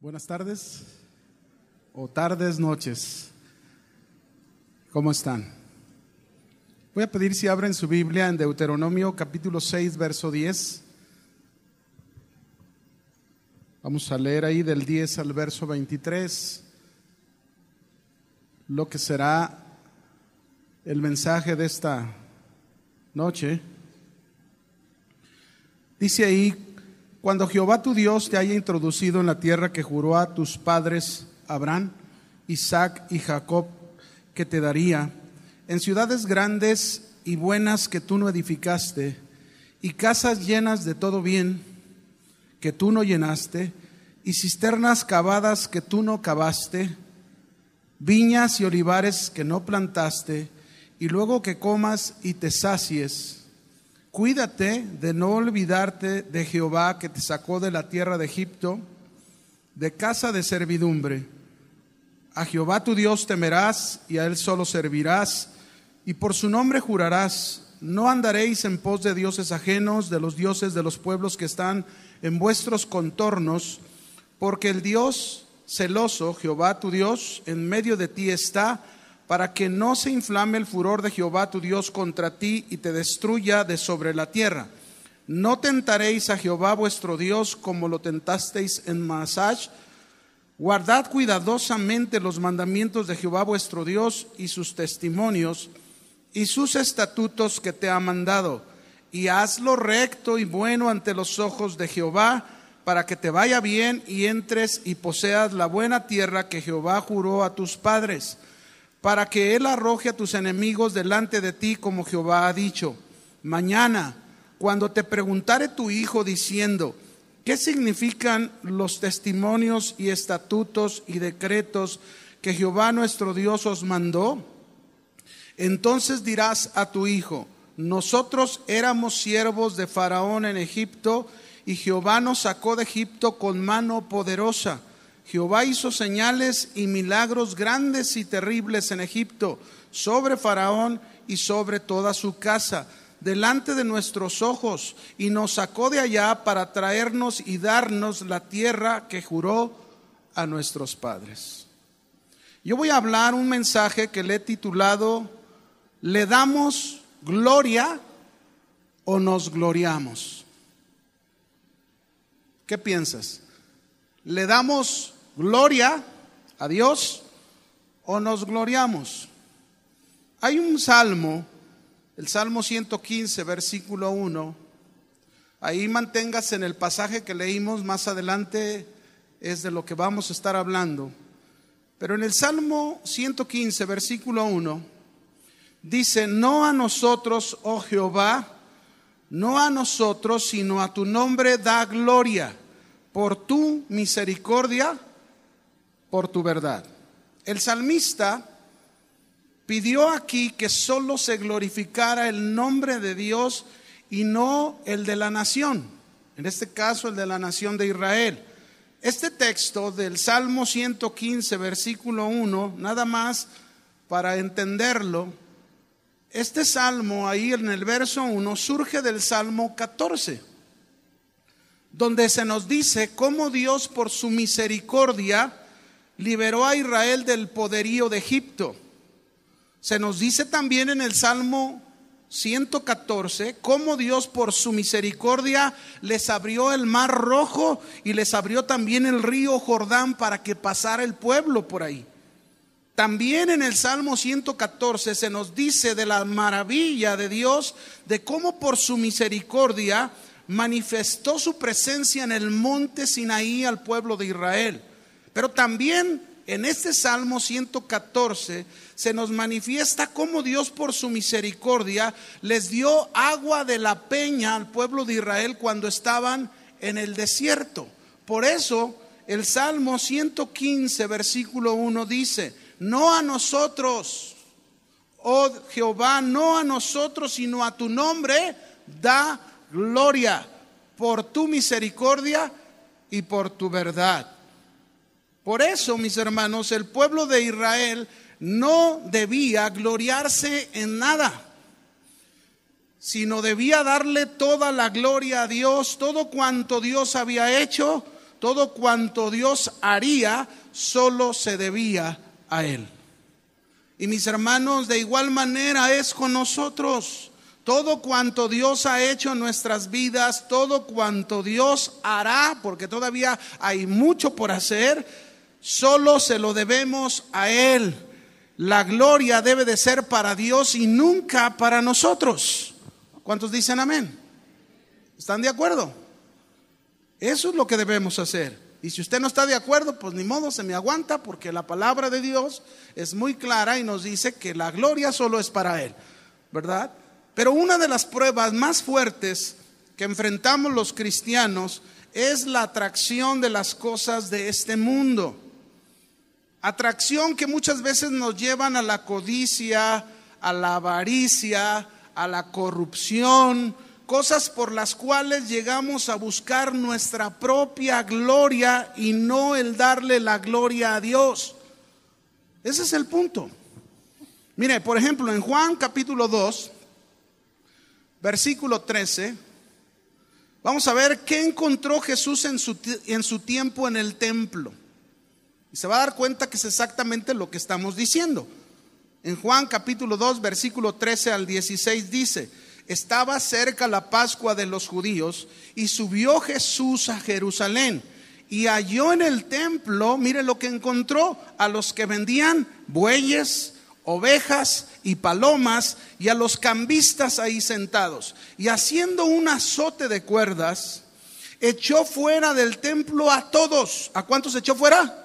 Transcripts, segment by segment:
Buenas tardes o tardes, noches. ¿Cómo están? Voy a pedir si abren su Biblia en Deuteronomio capítulo 6, verso 10. Vamos a leer ahí del 10 al verso 23 lo que será el mensaje de esta noche. Dice ahí: cuando Jehová tu Dios te haya introducido en la tierra que juró a tus padres Abraham, Isaac y Jacob que te daría, en ciudades grandes y buenas que tú no edificaste, y casas llenas de todo bien que tú no llenaste, y cisternas cavadas que tú no cavaste, viñas y olivares que no plantaste, y luego que comas y te sacies, cuídate de no olvidarte de Jehová que te sacó de la tierra de Egipto, de casa de servidumbre. A Jehová tu Dios temerás y a Él solo servirás, y por su nombre jurarás. No andaréis en pos de dioses ajenos, de los dioses de los pueblos que están en vuestros contornos, porque el Dios celoso, Jehová tu Dios, en medio de ti está, para que no se inflame el furor de Jehová tu Dios contra ti y te destruya de sobre la tierra. No tentaréis a Jehová vuestro Dios como lo tentasteis en Masach. Guardad cuidadosamente los mandamientos de Jehová vuestro Dios y sus testimonios y sus estatutos que te ha mandado, y hazlo recto y bueno ante los ojos de Jehová, para que te vaya bien y entres y poseas la buena tierra que Jehová juró a tus padres, para que Él arroje a tus enemigos delante de ti, como Jehová ha dicho. Mañana, cuando te preguntare tu hijo diciendo: ¿qué significan los testimonios y estatutos y decretos que Jehová nuestro Dios os mandó? Entonces dirás a tu hijo: nosotros éramos siervos de Faraón en Egipto, y Jehová nos sacó de Egipto con mano poderosa. Jehová hizo señales y milagros grandes y terribles en Egipto, sobre Faraón y sobre toda su casa, delante de nuestros ojos, y nos sacó de allá para traernos y darnos la tierra que juró a nuestros padres. Yo voy a hablar un mensaje que le he titulado: ¿le damos gloria o nos gloriamos? ¿Qué piensas? ¿Le damos gloria a Dios o nos gloriamos? Hay un salmo, el Salmo 115, versículo 1. Ahí manténgase en el pasaje que leímos, más adelante es de lo que vamos a estar hablando. Pero en el Salmo 115, versículo 1, dice: no a nosotros, oh Jehová, no a nosotros, sino a tu nombre da gloria, por tu misericordia, por tu verdad. El salmista pidió aquí que solo se glorificara el nombre de Dios y no el de la nación, en este caso el de la nación de Israel. Este texto del Salmo 115, versículo 1, nada más para entenderlo, este salmo ahí en el verso 1 surge del Salmo 14, donde se nos dice cómo Dios por su misericordia liberó a Israel del poderío de Egipto. Se nos dice también en el Salmo 114 cómo Dios por su misericordia les abrió el mar Rojo y les abrió también el río Jordán para que pasara el pueblo por ahí. También en el Salmo 114 se nos dice de la maravilla de Dios, de cómo por su misericordia manifestó su presencia en el monte Sinaí al pueblo de Israel. Pero también en este Salmo 114 se nos manifiesta cómo Dios por su misericordia les dio agua de la peña al pueblo de Israel cuando estaban en el desierto. Por eso el Salmo 115, versículo 1 dice: no a nosotros, oh Jehová, no a nosotros, sino a tu nombre da gloria, por tu misericordia y por tu verdad. Por eso, mis hermanos, el pueblo de Israel no debía gloriarse en nada, sino debía darle toda la gloria a Dios. Todo cuanto Dios había hecho, todo cuanto Dios haría, solo se debía a Él. Y mis hermanos, de igual manera es con nosotros. Todo cuanto Dios ha hecho en nuestras vidas, todo cuanto Dios hará, porque todavía hay mucho por hacer, solo se lo debemos a Él. La gloria debe de ser para Dios y nunca para nosotros. ¿Cuántos dicen amén? ¿Están de acuerdo? Eso es lo que debemos hacer. Y si usted no está de acuerdo, pues ni modo, se me aguanta, porque la palabra de Dios es muy clara y nos dice que la gloria solo es para Él, ¿verdad? Pero una de las pruebas más fuertes que enfrentamos los cristianos es la atracción de las cosas de este mundo. Atracción que muchas veces nos llevan a la codicia, a la avaricia, a la corrupción, cosas por las cuales llegamos a buscar nuestra propia gloria y no el darle la gloria a Dios. Ese es el punto. Mire, por ejemplo, en Juan capítulo 2, versículo 13, vamos a ver qué encontró Jesús en su tiempo en el templo. Y se va a dar cuenta que es exactamente lo que estamos diciendo. En Juan capítulo 2, versículo 13 al 16 dice: estaba cerca la Pascua de los judíos y subió Jesús a Jerusalén y halló en el templo, mire lo que encontró, a los que vendían bueyes, ovejas y palomas y a los cambistas ahí sentados. Y haciendo un azote de cuerdas, echó fuera del templo a todos. ¿A cuántos echó fuera?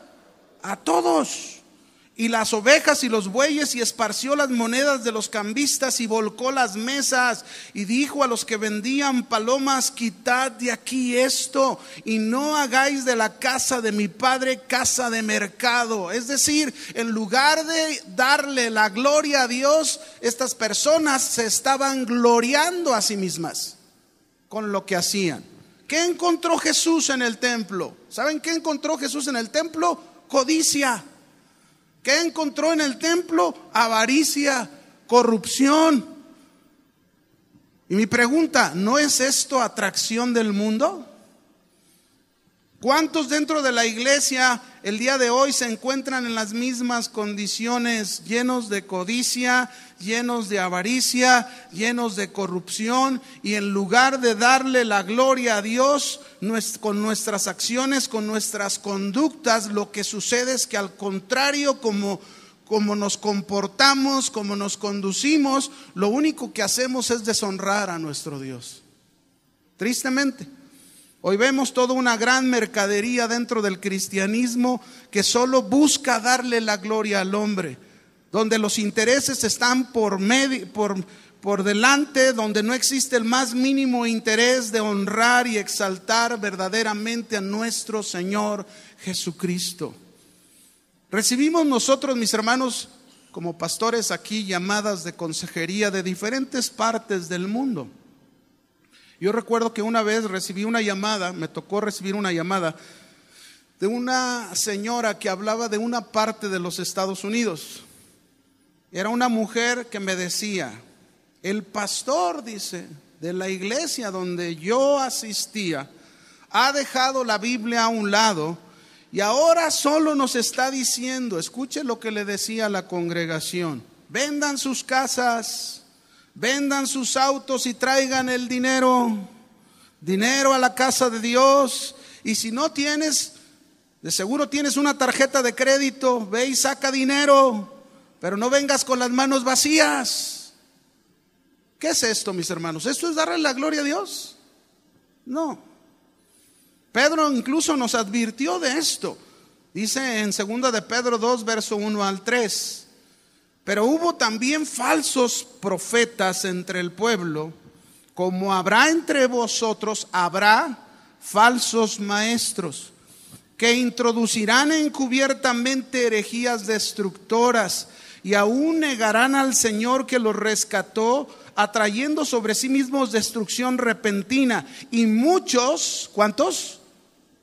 A todos. Y las ovejas y los bueyes, y esparció las monedas de los cambistas y volcó las mesas, y dijo a los que vendían palomas: quitad de aquí esto y no hagáis de la casa de mi padre casa de mercado. Es decir, en lugar de darle la gloria a Dios, estas personas se estaban gloriando a sí mismas con lo que hacían. ¿Qué encontró Jesús en el templo? ¿Saben qué encontró Jesús en el templo? Codicia. ¿Qué encontró en el templo? Avaricia, corrupción. Y mi pregunta, ¿no es esto atracción del mundo? ¿Cuántos dentro de la iglesia el día de hoy se encuentran en las mismas condiciones, llenos de codicia, llenos de avaricia, llenos de corrupción? Y en lugar de darle la gloria a Dios con nuestras acciones, con nuestras conductas, lo que sucede es que al contrario, como nos comportamos, como nos conducimos, lo único que hacemos es deshonrar a nuestro Dios. Tristemente. Hoy vemos toda una gran mercadería dentro del cristianismo que solo busca darle la gloria al hombre, donde los intereses están por delante, donde no existe el más mínimo interés de honrar y exaltar verdaderamente a nuestro Señor Jesucristo. Recibimos nosotros, mis hermanos, como pastores aquí, llamadas de consejería de diferentes partes del mundo. Yo recuerdo que una vez me tocó recibir una llamada de una señora que hablaba de una parte de los Estados Unidos. Era una mujer que me decía: el pastor, dice, de la iglesia donde yo asistía, ha dejado la Biblia a un lado y ahora solo nos está diciendo, escuche lo que le decía a la congregación: vendan sus casas, vendan sus autos y traigan el dinero a la casa de Dios. Y si no tienes, de seguro tienes una tarjeta de crédito, ve y saca dinero, pero no vengas con las manos vacías. ¿Qué es esto, mis hermanos? ¿Esto es darle la gloria a Dios? No. Pedro incluso nos advirtió de esto. Dice en 2 de Pedro 2, verso 1 al 3: pero hubo también falsos profetas entre el pueblo, como habrá entre vosotros, habrá falsos maestros, que introducirán encubiertamente herejías destructoras, y aún negarán al Señor que los rescató, atrayendo sobre sí mismos destrucción repentina. Y muchos, ¿cuántos?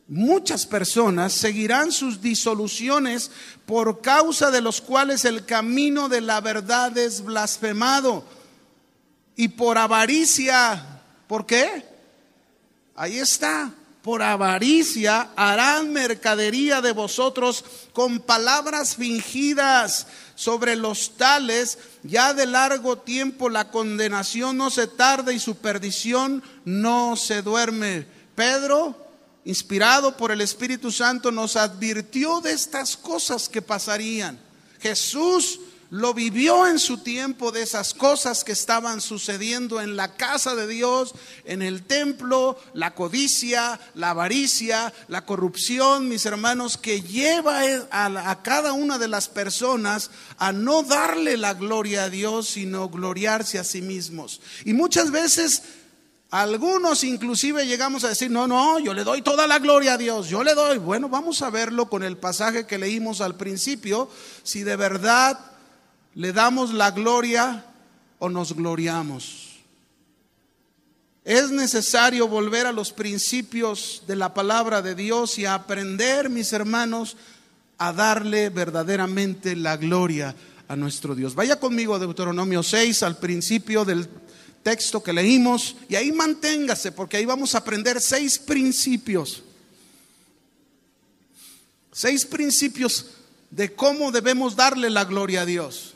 Muchas personas seguirán sus disoluciones, por causa de los cuales el camino de la verdad es blasfemado. Y por avaricia, ¿por qué? Ahí está, por avaricia harán mercadería de vosotros con palabras fingidas. Sobre los tales ya de largo tiempo la condenación no se tarda y su perdición no se duerme. Pedro, inspirado por el Espíritu Santo, nos advirtió de estas cosas que pasarían. Jesús lo vivió en su tiempo, de esas cosas que estaban sucediendo en la casa de Dios, en el templo, la codicia, la avaricia, la corrupción, mis hermanos, que lleva a cada una de las personas a no darle la gloria a Dios, sino gloriarse a sí mismos. Y muchas veces algunos inclusive llegamos a decir, no, yo le doy toda la gloria a Dios, yo le doy. Bueno, vamos a verlo con el pasaje que leímos al principio, si de verdad le damos la gloria o nos gloriamos. Es necesario volver a los principios de la palabra de Dios y a aprender, mis hermanos, a darle verdaderamente la gloria a nuestro Dios. Vaya conmigo a Deuteronomio 6, al principio del texto que leímos, y ahí manténgase, porque ahí vamos a aprender 6 principios. 6 principios de cómo debemos darle la gloria a Dios.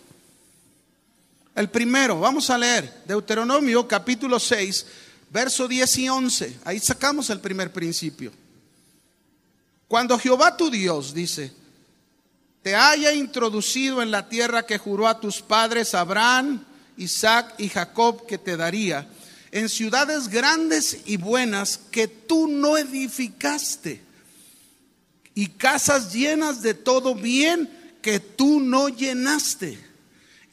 El primero, vamos a leer Deuteronomio capítulo 6, verso 10 y 11. Ahí sacamos el primer principio. Cuando Jehová tu Dios, dice, te haya introducido en la tierra que juró a tus padres Abraham, Isaac y Jacob que te daría, en ciudades grandes y buenas que tú no edificaste, y casas llenas de todo bien que tú no llenaste,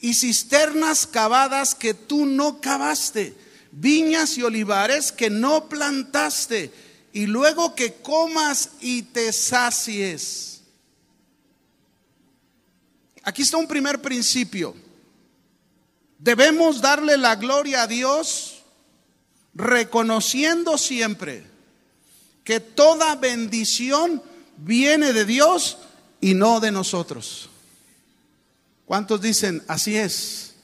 y cisternas cavadas que tú no cavaste, viñas y olivares que no plantaste, y luego que comas y te sacies. Aquí está un primer principio. Debemos darle la gloria a Dios, reconociendo siempre que toda bendición viene de Dios y no de nosotros. ¿Cuántos dicen así es?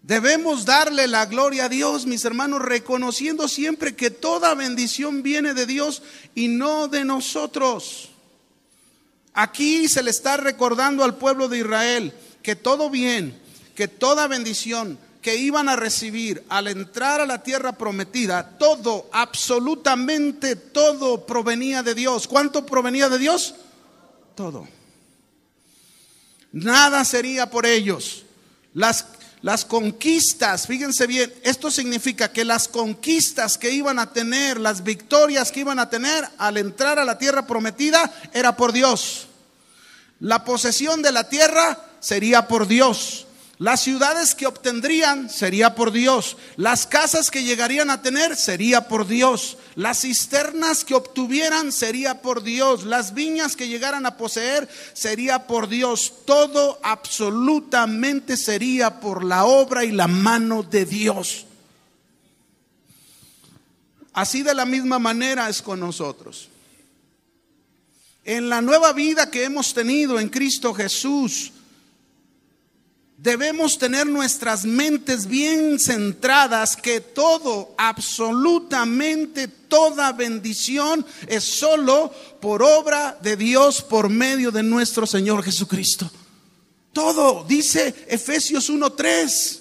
Debemos darle la gloria a Dios, mis hermanos, reconociendo siempre que toda bendición viene de Dios y no de nosotros. Aquí se le está recordando al pueblo de Israel que todo bien, que toda bendición que iban a recibir al entrar a la tierra prometida, todo, absolutamente todo provenía de Dios. ¿Cuánto provenía de Dios? Todo. Nada sería por ellos. Las conquistas, fíjense bien, esto significa que las conquistas que iban a tener, las victorias que iban a tener al entrar a la tierra prometida, era por Dios. La posesión de la tierra sería por Dios. Las ciudades que obtendrían sería por Dios. Las casas que llegarían a tener sería por Dios. Las cisternas que obtuvieran sería por Dios. Las viñas que llegaran a poseer sería por Dios. Todo absolutamente sería por la obra y la mano de Dios. Así de la misma manera es con nosotros. En la nueva vida que hemos tenido en Cristo Jesús, debemos tener nuestras mentes bien centradas, que todo, absolutamente toda bendición es solo por obra de Dios por medio de nuestro Señor Jesucristo. Todo, dice Efesios 1:3.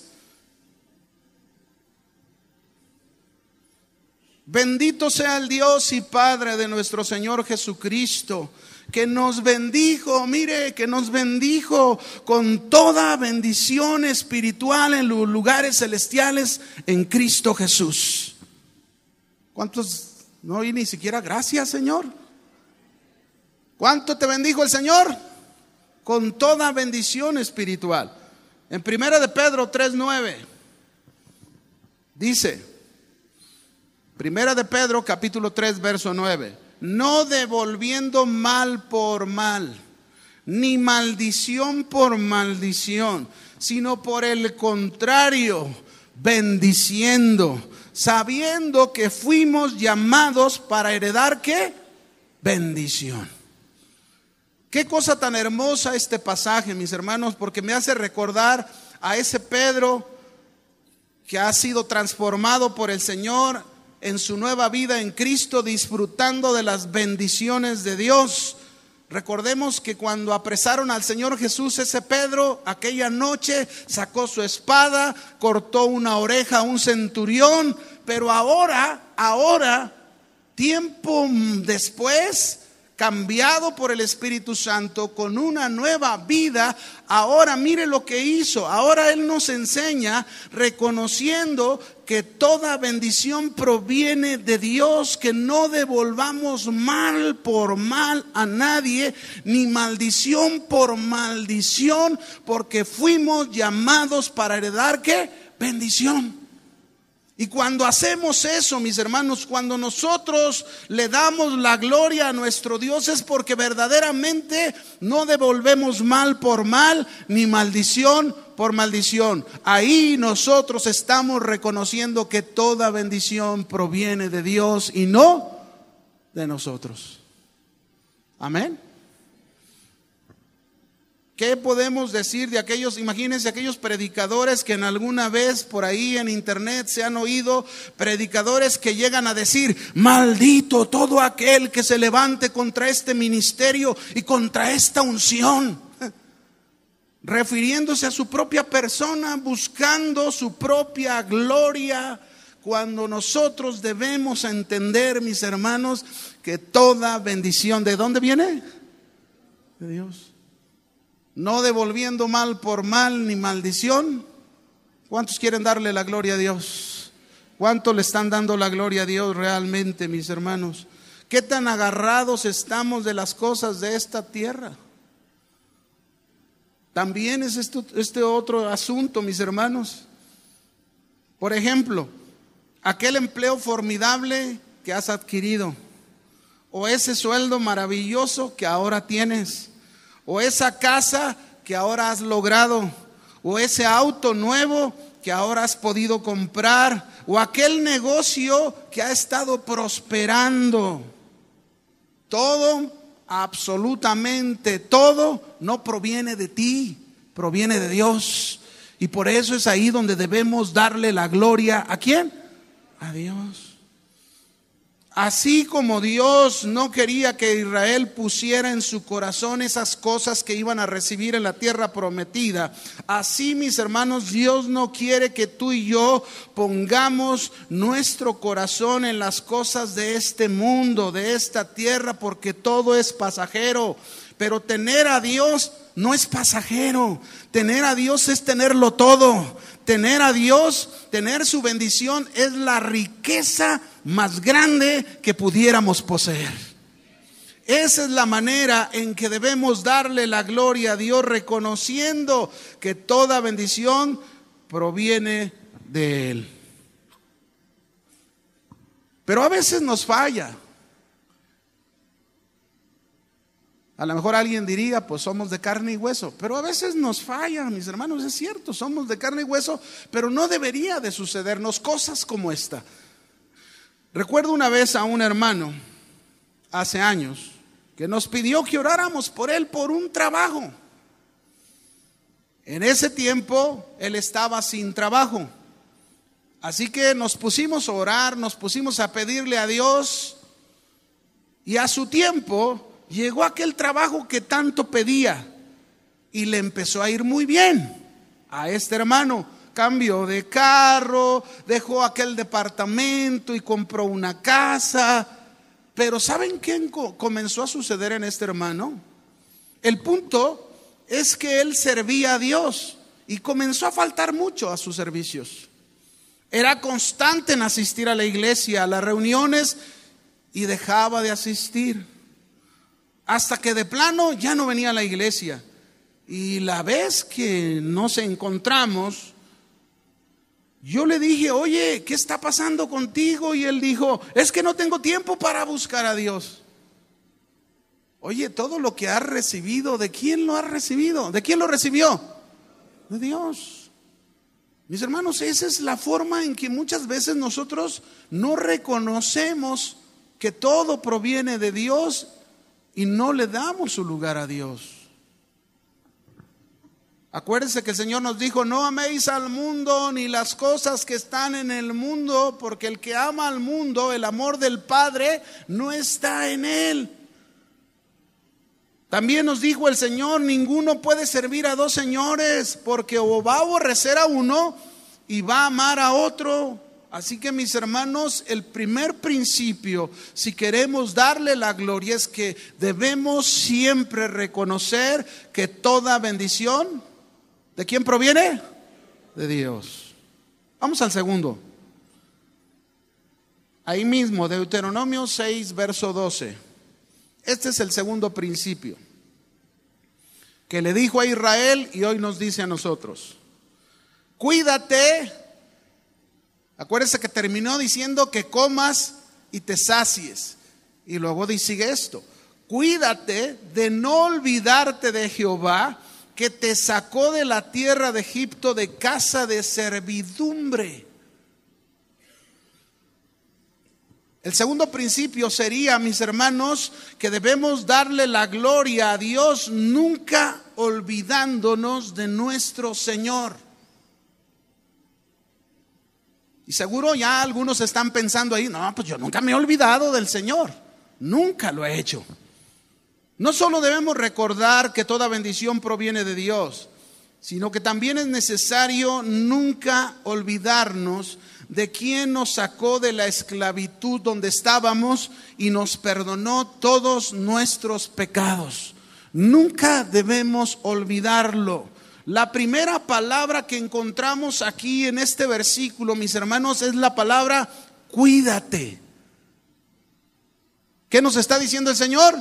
Bendito sea el Dios y Padre de nuestro Señor Jesucristo, que nos bendijo, mire, que nos bendijo con toda bendición espiritual en los lugares celestiales en Cristo Jesús. ¿Cuántos no oí ni siquiera gracias, Señor? ¿Cuánto te bendijo el Señor? Con toda bendición espiritual. En 1 de Pedro 3:9 dice, 1 de Pedro capítulo 3 verso 9: no devolviendo mal por mal, ni maldición por maldición, sino por el contrario, bendiciendo, sabiendo que fuimos llamados para heredar ¿qué? Bendición. Qué cosa tan hermosa este pasaje, mis hermanos, porque me hace recordar a ese Pedro que ha sido transformado por el Señor en su nueva vida en Cristo, disfrutando de las bendiciones de Dios. Recordemos que cuando apresaron al Señor Jesús, ese Pedro, aquella noche sacó su espada, cortó una oreja a un centurión, pero ahora, tiempo después, cambiado por el Espíritu Santo, con una nueva vida, ahora mire lo que hizo. Ahora Él nos enseña reconociendo que toda bendición proviene de Dios, que no devolvamos mal por mal a nadie, ni maldición por maldición, porque fuimos llamados para heredar ¿qué? Bendición. Y cuando hacemos eso, mis hermanos, cuando nosotros le damos la gloria a nuestro Dios, es porque verdaderamente no devolvemos mal por mal, ni maldición por maldición. Ahí nosotros estamos reconociendo que toda bendición proviene de Dios y no de nosotros. Amén. ¿Qué podemos decir de aquellos, imagínense aquellos predicadores que en alguna vez por ahí en internet se han oído, predicadores que llegan a decir: maldito todo aquel que se levante contra este ministerio y contra esta unción, refiriéndose a su propia persona, buscando su propia gloria, cuando nosotros debemos entender, mis hermanos, que toda bendición, ¿de dónde viene? De Dios. No devolviendo mal por mal ni maldición. ¿Cuántos quieren darle la gloria a Dios? ¿Cuántos le están dando la gloria a Dios realmente, mis hermanos? ¿Qué tan agarrados estamos de las cosas de esta tierra? También es este otro asunto, mis hermanos. Por ejemplo, aquel empleo formidable que has adquirido, o ese sueldo maravilloso que ahora tienes, o esa casa que ahora has logrado, o ese auto nuevo que ahora has podido comprar, o aquel negocio que ha estado prosperando. Todo, absolutamente todo, no proviene de ti, proviene de Dios. Y por eso es ahí donde debemos darle la gloria. ¿A quién? A Dios. Así como Dios no quería que Israel pusiera en su corazón esas cosas que iban a recibir en la tierra prometida, así, mis hermanos, Dios no quiere que tú y yo pongamos nuestro corazón en las cosas de este mundo, de esta tierra, porque todo es pasajero. Pero tener a Dios no es pasajero. Tener a Dios es tenerlo todo. Tener a Dios, tener su bendición, es la riqueza más grande que pudiéramos poseer. Esa es la manera en que debemos darle la gloria a Dios, reconociendo que toda bendición proviene de Él. Pero a veces nos falla. A lo mejor alguien diría, pues somos de carne y hueso, pero a veces nos falla, mis hermanos, es cierto, somos de carne y hueso, pero no debería de sucedernos cosas como esta. Recuerdo una vez a un hermano, hace años, que nos pidió que oráramos por él por un trabajo. En ese tiempo, él estaba sin trabajo, así que nos pusimos a orar, nos pusimos a pedirle a Dios, y a su tiempo llegó aquel trabajo que tanto pedía y le empezó a ir muy bien a este hermano. Cambió de carro, dejó aquel departamento y compró una casa. Pero ¿saben qué comenzó a suceder en este hermano? El punto es que él servía a Dios y comenzó a faltar mucho a sus servicios. Era constante en asistir a la iglesia, a las reuniones, y dejaba de asistir. Hasta que de plano ya no venía a la iglesia. Y la vez que nos encontramos, yo le dije: oye, ¿qué está pasando contigo? Y él dijo: es que no tengo tiempo para buscar a Dios. Oye, todo lo que has recibido, ¿de quién lo has recibido? ¿De quién lo recibió? De Dios. Mis hermanos, esa es la forma en que muchas veces nosotros no reconocemos que todo proviene de Dios y no le damos su lugar a Dios. Acuérdense que el Señor nos dijo: no améis al mundo ni las cosas que están en el mundo, porque el que ama al mundo, el amor del Padre no está en él. También nos dijo el Señor: ninguno puede servir a dos señores, porque o va a aborrecer a uno y va a amar a otro. Así que, mis hermanos, el primer principio, si queremos darle la gloria, es que debemos siempre reconocer que toda bendición, ¿de quién proviene? De Dios. Vamos al segundo. Ahí mismo, Deuteronomio 6, verso 12. Este es el segundo principio que le dijo a Israel y hoy nos dice a nosotros. Cuídate. Acuérdense que terminó diciendo que comas y te sacies. Y luego sigue esto: cuídate de no olvidarte de Jehová, que te sacó de la tierra de Egipto, de casa de servidumbre. El segundo principio sería, mis hermanos, que debemos darle la gloria a Dios, nunca olvidándonos de nuestro Señor. Y seguro ya algunos están pensando ahí: no, pues yo nunca me he olvidado del Señor, nunca lo he hecho. No solo debemos recordar que toda bendición proviene de Dios, sino que también es necesario nunca olvidarnos de quien nos sacó de la esclavitud donde estábamos y nos perdonó todos nuestros pecados. Nunca debemos olvidarlo. La primera palabra que encontramos aquí en este versículo, mis hermanos, es la palabra cuídate. ¿Qué nos está diciendo el Señor?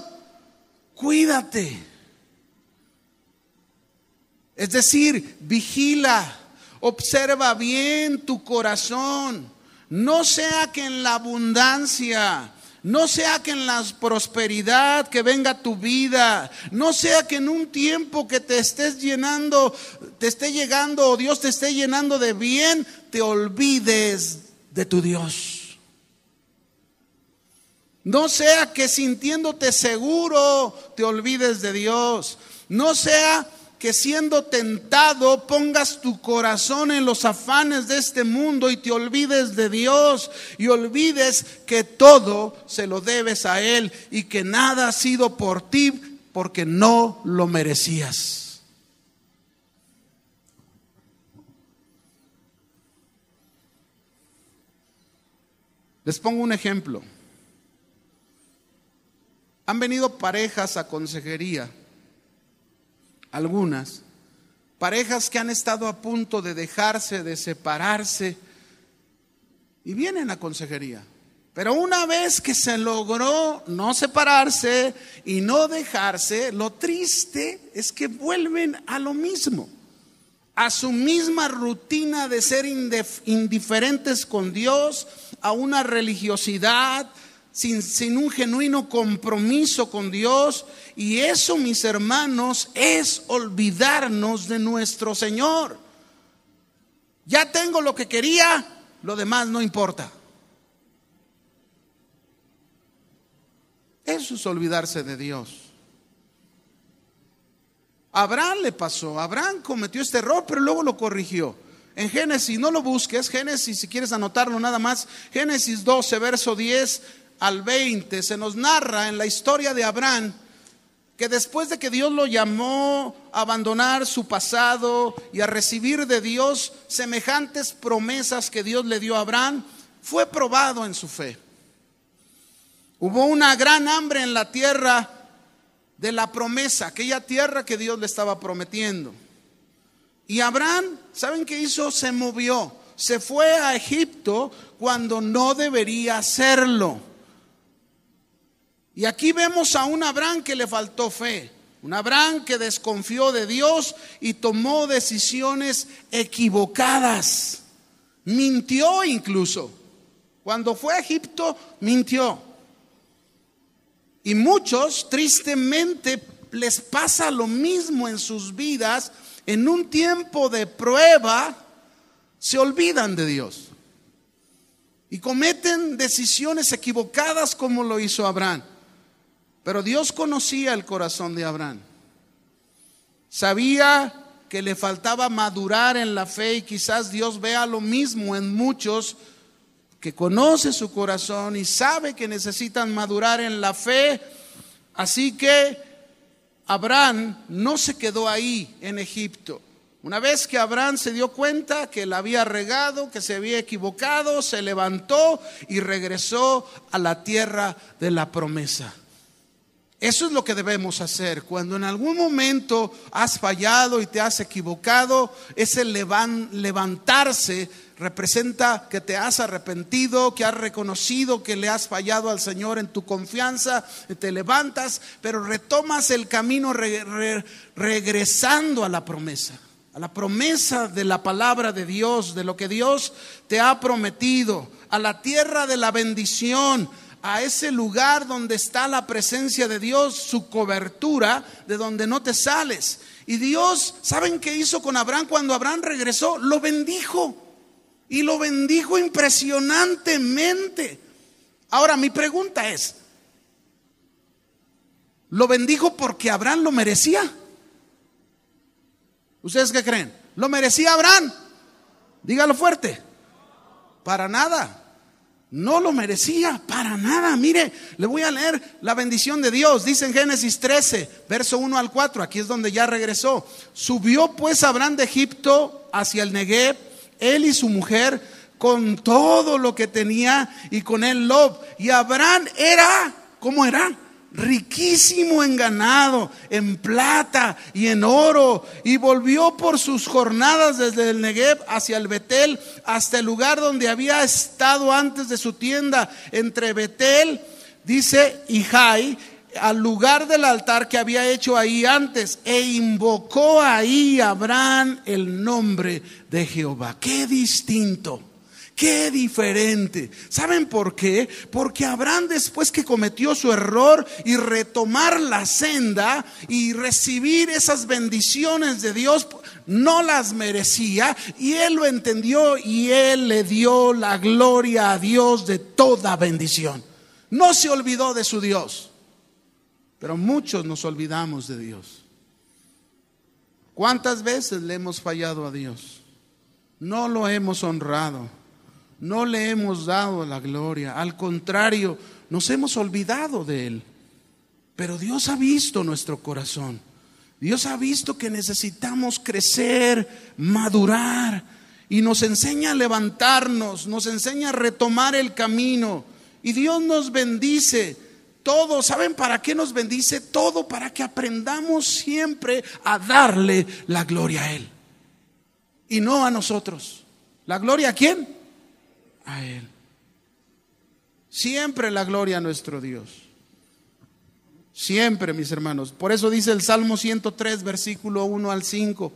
Cuídate. Es decir, vigila, observa bien tu corazón. No sea que en la abundancia, no sea que en la prosperidad que venga a tu vida, no sea que en un tiempo que te estés llenando, te esté llegando, o Dios te esté llenando de bien, te olvides de tu Dios. No sea que sintiéndote seguro te olvides de Dios. No sea que siendo tentado pongas tu corazón en los afanes de este mundo y te olvides de Dios y olvides que todo se lo debes a Él y que nada ha sido por ti porque no lo merecías. Les pongo un ejemplo. Han venido parejas a consejería. Algunas parejas que han estado a punto de dejarse, de separarse, y vienen a consejería. Pero una vez que se logró no separarse y no dejarse, lo triste es que vuelven a lo mismo, a su misma rutina de ser indiferentes con Dios, a una religiosidad sin un genuino compromiso con Dios. Y eso, mis hermanos, es olvidarnos de nuestro Señor. Ya tengo lo que quería, lo demás no importa. Eso es olvidarse de Dios. A Abraham le pasó. Abraham cometió este error, pero luego lo corrigió. En Génesis, no lo busques, Génesis, si quieres anotarlo nada más, Génesis 12, verso 10 al 20, se nos narra en la historia de Abraham que después de que Dios lo llamó a abandonar su pasado y a recibir de Dios semejantes promesas que Dios le dio a Abraham, fue probado en su fe. Hubo una gran hambre en la tierra de la promesa, aquella tierra que Dios le estaba prometiendo. Y Abraham, ¿saben qué hizo? Se movió, se fue a Egipto cuando no debería hacerlo. Y aquí vemos a un Abraham que le faltó fe, un Abraham que desconfió de Dios y tomó decisiones equivocadas. Mintió incluso. Cuando fue a Egipto, mintió. Y muchos, tristemente, les pasa lo mismo en sus vidas. En un tiempo de prueba, se olvidan de Dios y cometen decisiones equivocadas como lo hizo Abraham. Pero Dios conocía el corazón de Abraham. Sabía que le faltaba madurar en la fe, y quizás Dios vea lo mismo en muchos que conoce su corazón y sabe que necesitan madurar en la fe. Así que Abraham no se quedó ahí en Egipto. Una vez que Abraham se dio cuenta que la había regado, que se había equivocado, se levantó y regresó a la tierra de la promesa. Eso es lo que debemos hacer. Cuando en algún momento has fallado y te has equivocado, ese levantarse representa que te has arrepentido, que has reconocido que le has fallado al Señor en tu confianza, te levantas, pero retomas el camino regresando a la promesa de la palabra de Dios, de lo que Dios te ha prometido, a la tierra de la bendición, a ese lugar donde está la presencia de Dios, su cobertura, de donde no te sales. Y Dios, ¿saben qué hizo con Abraham cuando Abraham regresó? Lo bendijo, y lo bendijo impresionantemente. Ahora mi pregunta es, ¿lo bendijo porque Abraham lo merecía? ¿Ustedes qué creen? ¿Lo merecía Abraham? Dígalo fuerte. Para nada. No lo merecía, para nada. Mire, le voy a leer la bendición de Dios. Dice en Génesis 13, verso 1 al 4. Aquí es donde ya regresó. Subió pues Abraham de Egipto hacia el Negev, él y su mujer, con todo lo que tenía, y con él Lot. Y Abraham era, ¿cómo era? Riquísimo en ganado, en plata y en oro, y volvió por sus jornadas desde el Negev hacia el Betel, hasta el lugar donde había estado antes de su tienda, entre Betel, dice, y Jai, al lugar del altar que había hecho ahí antes, e invocó ahí Abraham el nombre de Jehová. Qué distinto, qué diferente. ¿Saben por qué? Porque Abraham, después que cometió su error y retomar la senda y recibir esas bendiciones de Dios, no las merecía, y él lo entendió, y él le dio la gloria a Dios de toda bendición. No se olvidó de su Dios. Pero muchos nos olvidamos de Dios. ¿Cuántas veces le hemos fallado a Dios? No lo hemos honrado, no le hemos dado la gloria. Al contrario, nos hemos olvidado de Él. Pero Dios ha visto nuestro corazón. Dios ha visto que necesitamos crecer, madurar, y nos enseña a levantarnos, nos enseña a retomar el camino. Y Dios nos bendice. Todo, ¿saben para qué nos bendice? Todo para que aprendamos siempre a darle la gloria a Él y no a nosotros. ¿La gloria a quién? A Él. Siempre la gloria a nuestro Dios. Siempre, mis hermanos. Por eso dice el Salmo 103, versículo 1 al 5.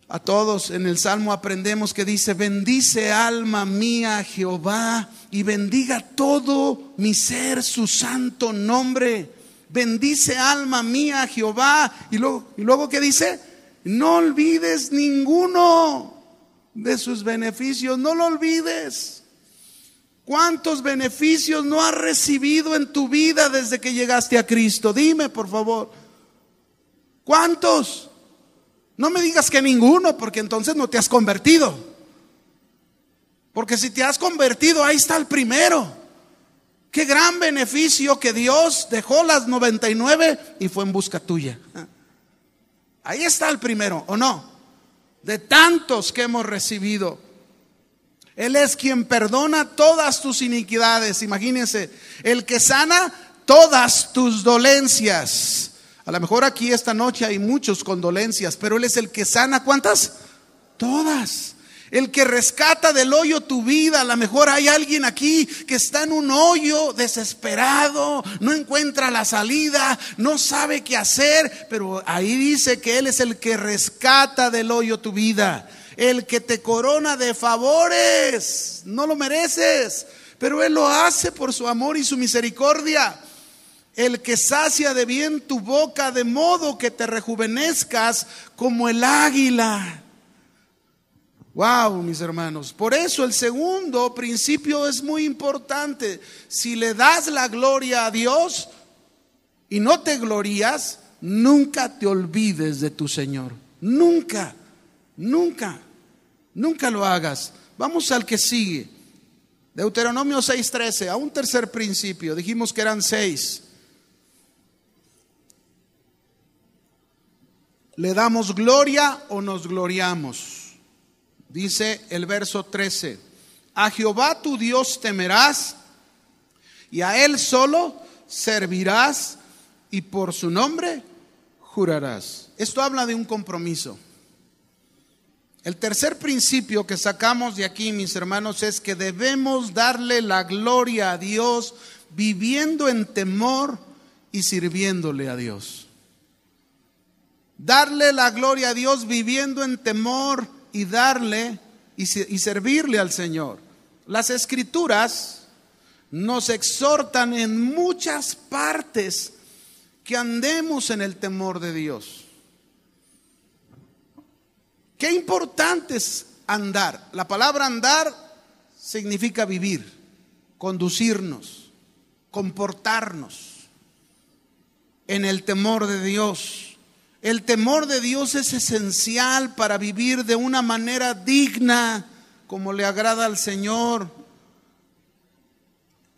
A todos en el Salmo aprendemos que dice: bendice alma mía a Jehová, y bendiga todo mi ser su santo nombre. Bendice alma mía a Jehová. Y luego ¿qué dice? No olvides ninguno de sus beneficios. No lo olvides. ¿Cuántos beneficios no has recibido en tu vida desde que llegaste a Cristo? Dime, por favor. ¿Cuántos? No me digas que ninguno, porque entonces no te has convertido. Porque si te has convertido, ahí está el primero. Qué gran beneficio que Dios dejó las 99 y fue en busca tuya. Ahí está el primero, ¿o no? De tantos que hemos recibido. Él es quien perdona todas tus iniquidades. Imagínense, el que sana todas tus dolencias. A lo mejor aquí esta noche hay muchos con dolencias, pero Él es el que sana, ¿cuántas? Todas. El que rescata del hoyo tu vida. A lo mejor hay alguien aquí que está en un hoyo desesperado, no encuentra la salida, no sabe qué hacer, pero ahí dice que Él es el que rescata del hoyo tu vida. El que te corona de favores. No lo mereces, pero Él lo hace por su amor y su misericordia. El que sacia de bien tu boca, de modo que te rejuvenezcas como el águila. Wow, mis hermanos. Por eso el segundo principio es muy importante. Si le das la gloria a Dios y no te glorías, nunca te olvides de tu Señor. Nunca, nunca, nunca lo hagas. Vamos al que sigue. Deuteronomio 6:13, a un tercer principio. Dijimos que eran 6. ¿Le damos gloria o nos gloriamos? Dice el verso 13: a Jehová tu Dios temerás, y a Él solo servirás, y por su nombre jurarás. Esto habla de un compromiso. El tercer principio que sacamos de aquí, mis hermanos, es que debemos darle la gloria a Dios viviendo en temor y sirviéndole a Dios. Darle la gloria a Dios viviendo en temor y darle y servirle al Señor. Las Escrituras nos exhortan en muchas partes que andemos en el temor de Dios. Qué importante es andar. La palabra andar significa vivir, conducirnos, comportarnos en el temor de Dios. El temor de Dios es esencial para vivir de una manera digna, como le agrada al Señor.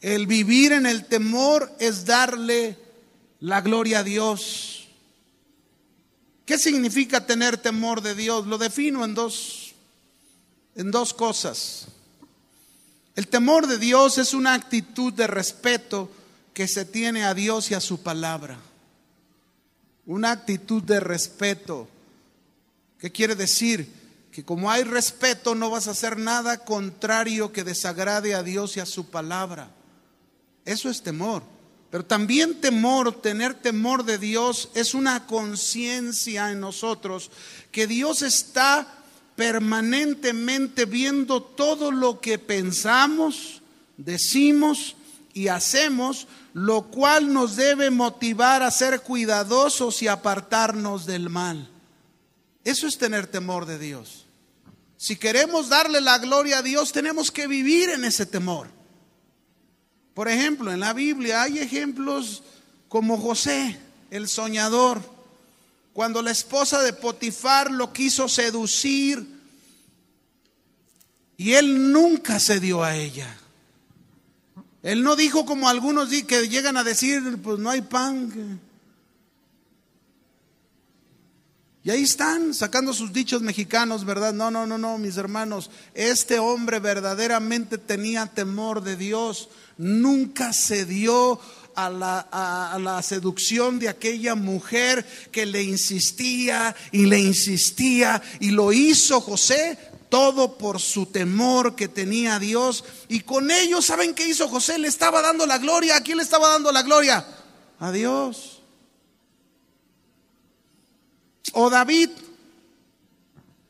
El vivir en el temor es darle la gloria a Dios. ¿Qué significa tener temor de Dios? Lo defino en dos cosas. El temor de Dios es una actitud de respeto que se tiene a Dios y a su palabra. Una actitud de respeto. ¿Qué quiere decir? Que como hay respeto, no vas a hacer nada contrario que desagrade a Dios y a su palabra. Eso es temor. Pero también tener temor de Dios es una conciencia en nosotros que Dios está permanentemente viendo todo lo que pensamos, decimos y hacemos, lo cual nos debe motivar a ser cuidadosos y apartarnos del mal. Eso es tener temor de Dios. Si queremos darle la gloria a Dios, tenemos que vivir en ese temor. Por ejemplo, en la Biblia hay ejemplos como José, el soñador, cuando la esposa de Potifar lo quiso seducir y él nunca cedió a ella. Él no dijo como algunos que llegan a decir, pues no hay pan. Y ahí están sacando sus dichos mexicanos, ¿verdad? No, mis hermanos. Este hombre verdaderamente tenía temor de Dios. Nunca cedió a la seducción de aquella mujer que le insistía y le insistía. Y lo hizo José, todo por su temor que tenía a Dios. Y con ello, ¿saben qué hizo José? Le estaba dando la gloria. ¿A quién le estaba dando la gloria? A Dios. O David.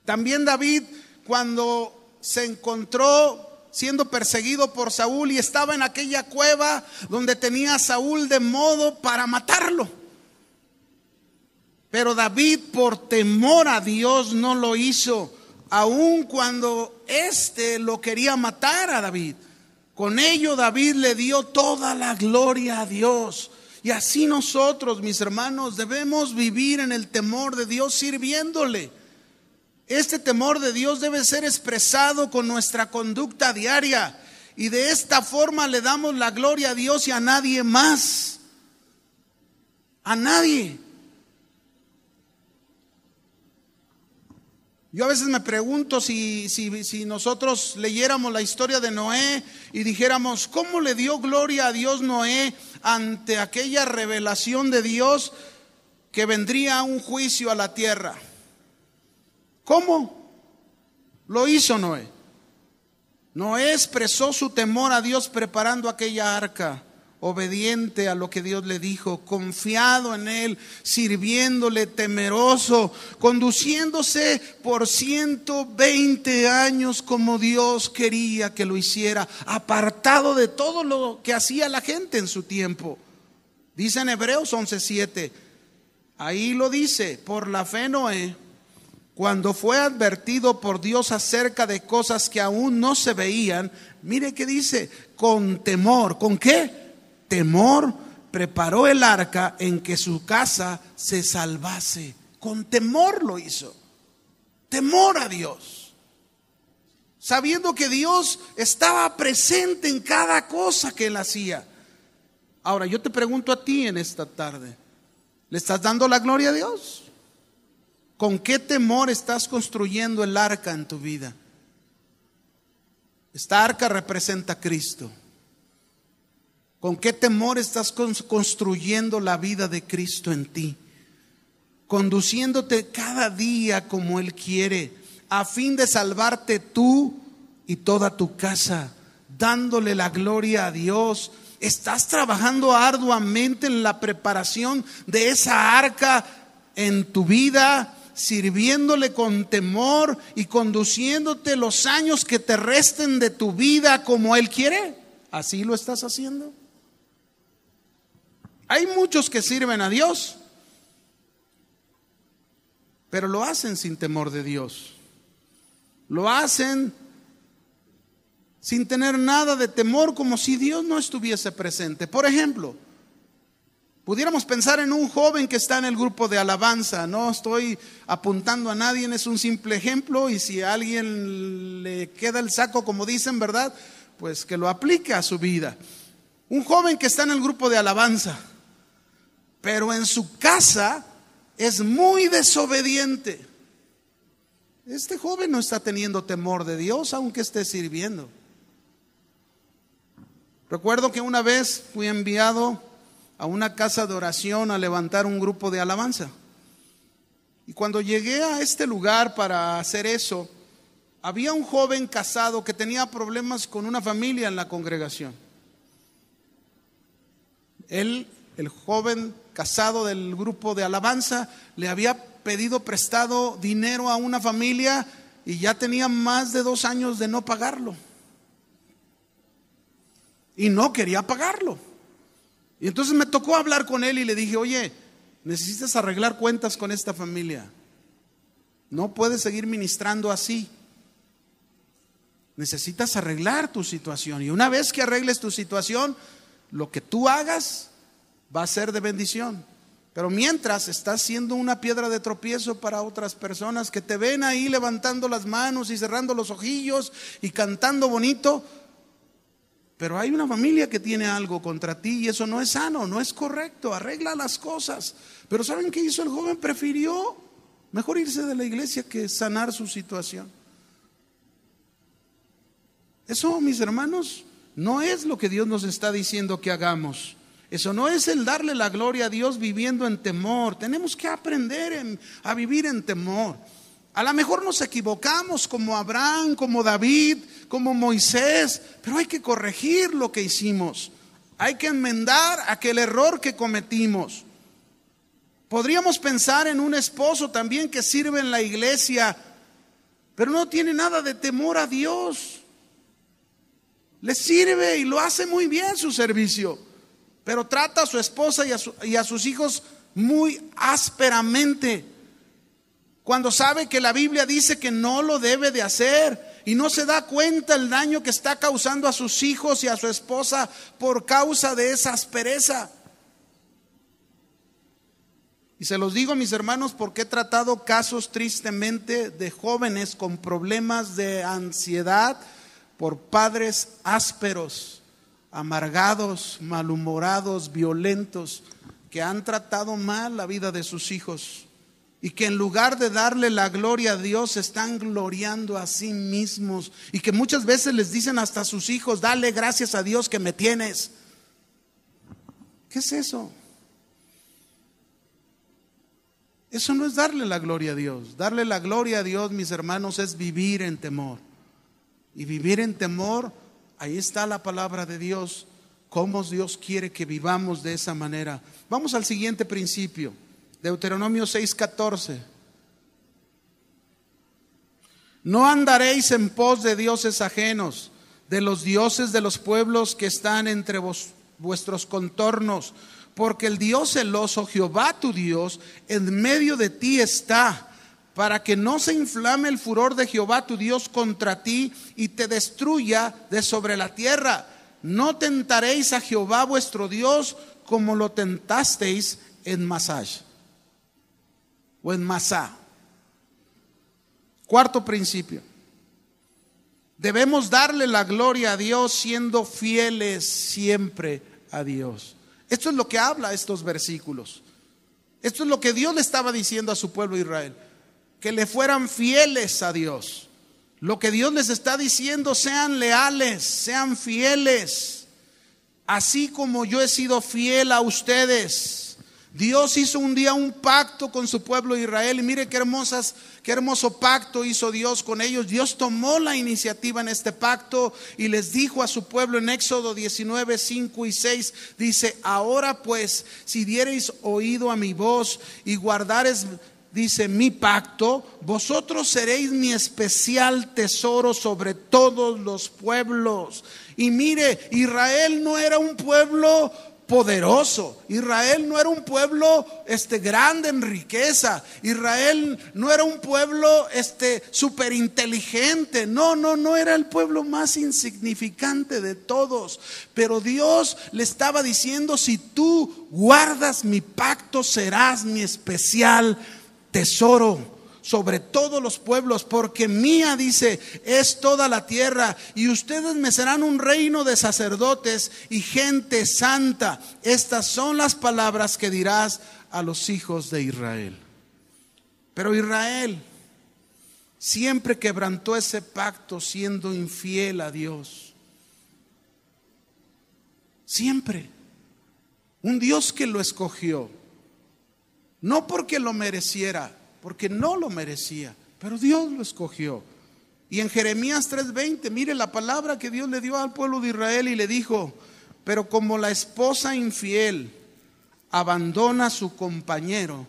También David, cuando se encontró siendo perseguido por Saúl y estaba en aquella cueva donde tenía a Saúl de modo para matarlo. Pero David, por temor a Dios, no lo hizo, aun cuando éste lo quería matar a David. Con ello David le dio toda la gloria a Dios. Y así nosotros, mis hermanos, debemos vivir en el temor de Dios sirviéndole. Este temor de Dios debe ser expresado con nuestra conducta diaria. Y de esta forma le damos la gloria a Dios y a nadie más. A nadie. Yo a veces me pregunto si nosotros leyéramos la historia de Noé y dijéramos, ¿cómo le dio gloria a Dios Noé ante aquella revelación de Dios que vendría un juicio a la tierra? ¿Cómo lo hizo Noé? Noé expresó su temor a Dios preparando aquella arca, obediente a lo que Dios le dijo, confiado en Él, sirviéndole, temeroso, conduciéndose por 120 años como Dios quería que lo hiciera, apartado de todo lo que hacía la gente en su tiempo. Dice en Hebreos 11:7, ahí lo dice, por la fe Noé, cuando fue advertido por Dios acerca de cosas que aún no se veían, mire qué dice, con temor. ¿Con qué? Temor, preparó el arca en que su casa se salvase. Con temor lo hizo. temor a Dios, sabiendo que Dios estaba presente en cada cosa que él hacía. Ahora, yo te pregunto a ti en esta tarde, ¿le estás dando la gloria a Dios? ¿Con qué temor estás construyendo el arca en tu vida? Esta arca representa a Cristo. ¿Con qué temor estás construyendo la vida de Cristo en ti? Conduciéndote cada día como Él quiere, a fin de salvarte tú y toda tu casa, dándole la gloria a Dios. ¿Estás trabajando arduamente en la preparación de esa arca en tu vida, sirviéndole con temor y conduciéndote los años que te resten de tu vida como Él quiere? ¿Así lo estás haciendo? Hay muchos que sirven a Dios, pero lo hacen sin temor de Dios. Lo hacen sin tener nada de temor, como si Dios no estuviese presente. Por ejemplo, pudiéramos pensar en un joven que está en el grupo de alabanza. No estoy apuntando a nadie, es un simple ejemplo, y si a alguien le queda el saco, como dicen, ¿verdad? Pues que lo aplique a su vida. Un joven que está en el grupo de alabanza, pero en su casa es muy desobediente. Este joven no está teniendo temor de Dios, aunque esté sirviendo. Recuerdo que una vez fui enviado a una casa de oración a levantar un grupo de alabanza. Y cuando llegué a este lugar para hacer eso, había un joven casado que tenía problemas con una familia en la congregación. Él, el joven casado del grupo de alabanza, le había pedido prestado dinero a una familia y ya tenía más de 2 años de no pagarlo. Y no quería pagarlo. Y entonces me tocó hablar con él y le dije: oye, necesitas arreglar cuentas con esta familia. No puedes seguir ministrando así. Necesitas arreglar tu situación. Y una vez que arregles tu situación, lo que tú hagas va a ser de bendición. Pero mientras, estás siendo una piedra de tropiezo para otras personas que te ven ahí levantando las manos y cerrando los ojillos y cantando bonito. Pero hay una familia que tiene algo contra ti y eso no es sano, no es correcto. Arregla las cosas. Pero ¿saben qué hizo el joven? Prefirió mejor irse de la iglesia que sanar su situación. Eso, mis hermanos, no es lo que Dios nos está diciendo que hagamos. Eso no es el darle la gloria a Dios viviendo en temor. Tenemos que aprender a vivir en temor. A lo mejor nos equivocamos como Abraham, como David, como Moisés, pero hay que corregir lo que hicimos. Hay que enmendar aquel error que cometimos. Podríamos pensar en un esposo también que sirve en la iglesia, pero no tiene nada de temor a Dios. Le sirve y lo hace muy bien su servicio, pero trata a su esposa y a sus hijos muy ásperamente, cuando sabe que la Biblia dice que no lo debe de hacer, y no se da cuenta el daño que está causando a sus hijos y a su esposa por causa de esa aspereza. Y se los digo, mis hermanos, porque he tratado casos tristemente de jóvenes con problemas de ansiedad por padres ásperos, amargados, malhumorados, violentos, que han tratado mal la vida de sus hijos. Y que en lugar de darle la gloria a Dios, se están gloriando a sí mismos. Y que muchas veces les dicen hasta a sus hijos: dale gracias a Dios que me tienes. ¿Qué es eso? Eso no es darle la gloria a Dios. Darle la gloria a Dios, mis hermanos, es vivir en temor. Y vivir en temor, ahí está la palabra de Dios. Cómo Dios quiere que vivamos de esa manera. Vamos al siguiente principio. Deuteronomio 6:14. No andaréis en pos de dioses ajenos, de los dioses de los pueblos que están entre vuestros contornos, porque el Dios celoso, Jehová tu Dios, en medio de ti está, para que no se inflame el furor de Jehová tu Dios contra ti y te destruya de sobre la tierra. No tentaréis a Jehová vuestro Dios como lo tentasteis en Masá o en Masá. Cuarto principio. Debemos darle la gloria a Dios siendo fieles siempre a Dios. Esto es lo que habla estos versículos. Esto es lo que Dios le estaba diciendo a su pueblo Israel, que le fueran fieles a Dios. Lo que Dios les está diciendo, sean leales, sean fieles, así como yo he sido fiel a ustedes. Dios hizo un día un pacto con su pueblo Israel, y mire qué hermoso pacto hizo Dios con ellos. Dios tomó la iniciativa en este pacto y les dijo a su pueblo en Éxodo 19, 5 y 6, dice: ahora pues, si diereis oído a mi voz y guardareis, dice, mi pacto, vosotros seréis mi especial tesoro sobre todos los pueblos. Y mire, Israel no era un pueblo poderoso. Israel no era un pueblo grande en riqueza. Israel no era un pueblo súper inteligente. No era el pueblo más insignificante de todos. Pero Dios le estaba diciendo: si tú guardas mi pacto, serás mi especial tesoro sobre todos los pueblos, porque mía, dice, es toda la tierra, y ustedes me serán un reino de sacerdotes y gente santa. Estas son las palabras que dirás a los hijos de Israel. Pero Israel siempre quebrantó ese pacto siendo infiel a Dios. Siempre. Un Dios que lo escogió, no porque lo mereciera, porque no lo merecía, pero Dios lo escogió. Y en Jeremías 3:20, mire la palabra que Dios le dio al pueblo de Israel, y le dijo: pero como la esposa infiel abandona a su compañero,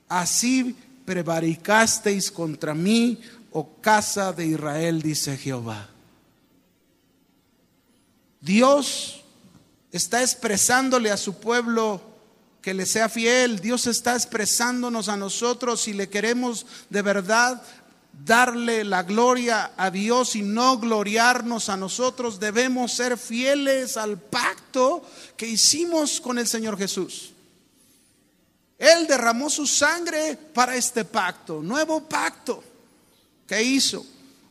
así prevaricasteis contra mí, oh casa de Israel, dice Jehová. Dios está expresándole a su pueblo que le sea fiel. Dios está expresándonos a nosotros, si le queremos de verdad darle la gloria a Dios y no gloriarnos a nosotros, debemos ser fieles al pacto que hicimos con el Señor Jesús. Él derramó su sangre para este pacto, nuevo pacto que hizo.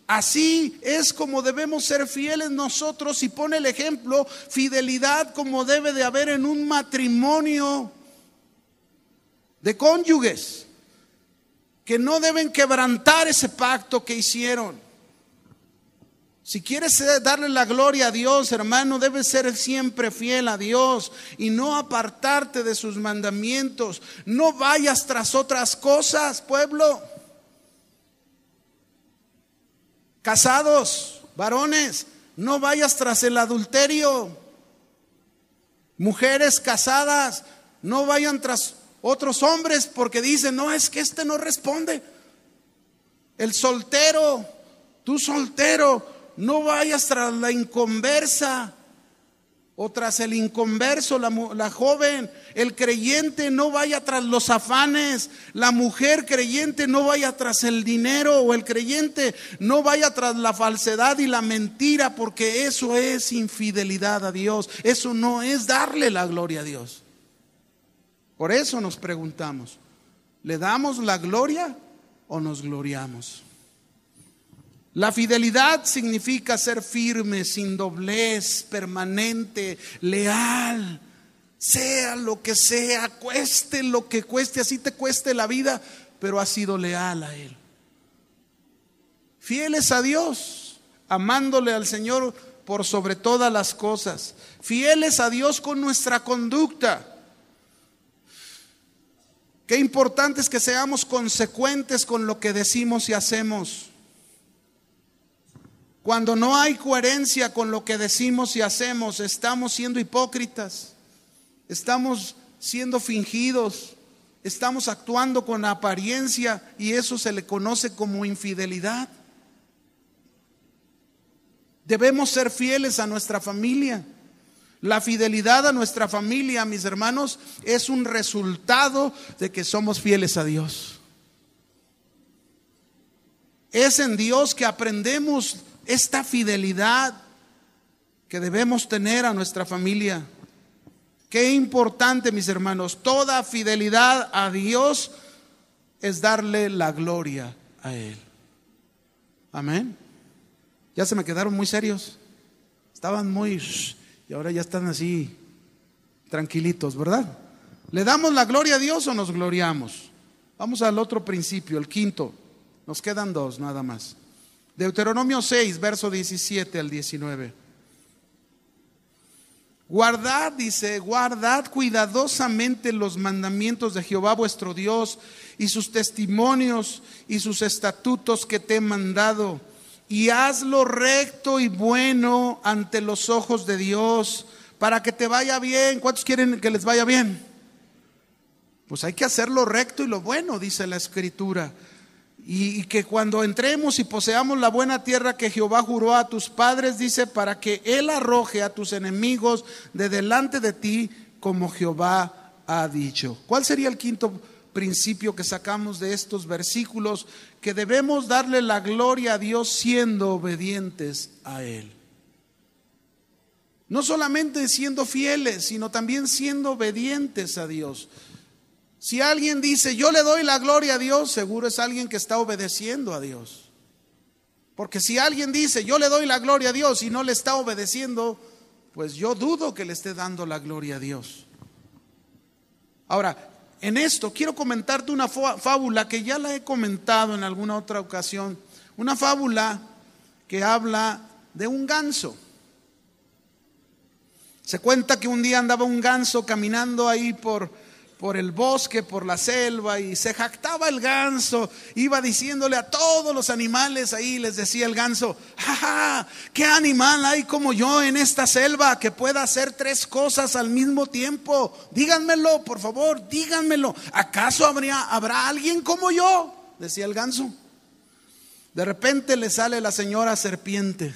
Así es como debemos ser fieles nosotros, y pone el ejemplo, fidelidad como debe de haber en un matrimonio de cónyuges, que no deben quebrantar ese pacto que hicieron. Si quieres darle la gloria a Dios, hermano, debes ser siempre fiel a Dios y no apartarte de sus mandamientos. No vayas tras otras cosas, pueblo. Casados, varones, no vayas tras el adulterio. Mujeres casadas, no vayan tras otros hombres porque dicen: no, es que no responde. El soltero, tú soltero, no vayas tras la inconversa o tras el inconverso, la joven. El creyente no vaya tras los afanes. La mujer creyente no vaya tras el dinero, o el creyente no vaya tras la falsedad y la mentira, porque eso es infidelidad a Dios. Eso no es darle la gloria a Dios. Por eso nos preguntamos: ¿le damos la gloria o nos gloriamos? La fidelidad significa ser firme, sin doblez, permanente, leal, sea lo que sea, cueste lo que cueste, así te cueste la vida, pero has sido leal a Él. Fieles a Dios, amándole al Señor por sobre todas las cosas. Fieles a Dios con nuestra conducta. Qué importante es que seamos consecuentes con lo que decimos y hacemos. Cuando no hay coherencia con lo que decimos y hacemos, estamos siendo hipócritas, estamos siendo fingidos, estamos actuando con apariencia, y eso se le conoce como infidelidad. Debemos ser fieles a nuestra familia. La fidelidad a nuestra familia, mis hermanos, es un resultado de que somos fieles a Dios. Es en Dios que aprendemos esta fidelidad que debemos tener a nuestra familia. Qué importante, mis hermanos. Toda fidelidad a Dios es darle la gloria a Él. Amén. Ya se me quedaron muy serios. Estaban muy y ahora ya están así tranquilitos, ¿verdad? ¿Le damos la gloria a Dios o nos gloriamos? Vamos al otro principio, el quinto. Nos quedan dos nada más. Deuteronomio 6, verso 17 al 19. Guardad, dice, guardad cuidadosamente los mandamientos de Jehová vuestro Dios y sus testimonios y sus estatutos que te he mandado, y hazlo recto y bueno ante los ojos de Dios, para que te vaya bien. ¿Cuántos quieren que les vaya bien? Pues hay que hacer lo recto y lo bueno, dice la Escritura. Y que cuando entremos y poseamos la buena tierra que Jehová juró a tus padres, dice, para que Él arroje a tus enemigos de delante de ti, como Jehová ha dicho. ¿Cuál sería el quinto principio que sacamos de estos versículos? Que debemos darle la gloria a Dios siendo obedientes a Él. No solamente siendo fieles, sino también siendo obedientes a Dios. Si alguien dice, yo le doy la gloria a Dios, seguro es alguien que está obedeciendo a Dios. Porque si alguien dice, yo le doy la gloria a Dios y no le está obedeciendo, pues yo dudo que le esté dando la gloria a Dios. Ahora, en esto quiero comentarte una fábula que ya la he comentado en alguna otra ocasión. Una fábula que habla de un ganso. Se cuenta que un día andaba un ganso caminando ahí por el bosque, por la selva, y se jactaba el ganso, iba diciéndole a todos los animales ahí, les decía el ganso, ¡ja, ja! ¿Qué animal hay como yo en esta selva que pueda hacer 3 cosas al mismo tiempo? Díganmelo, por favor, díganmelo. ¿Acaso habrá alguien como yo? Decía el ganso. De repente le sale la señora serpiente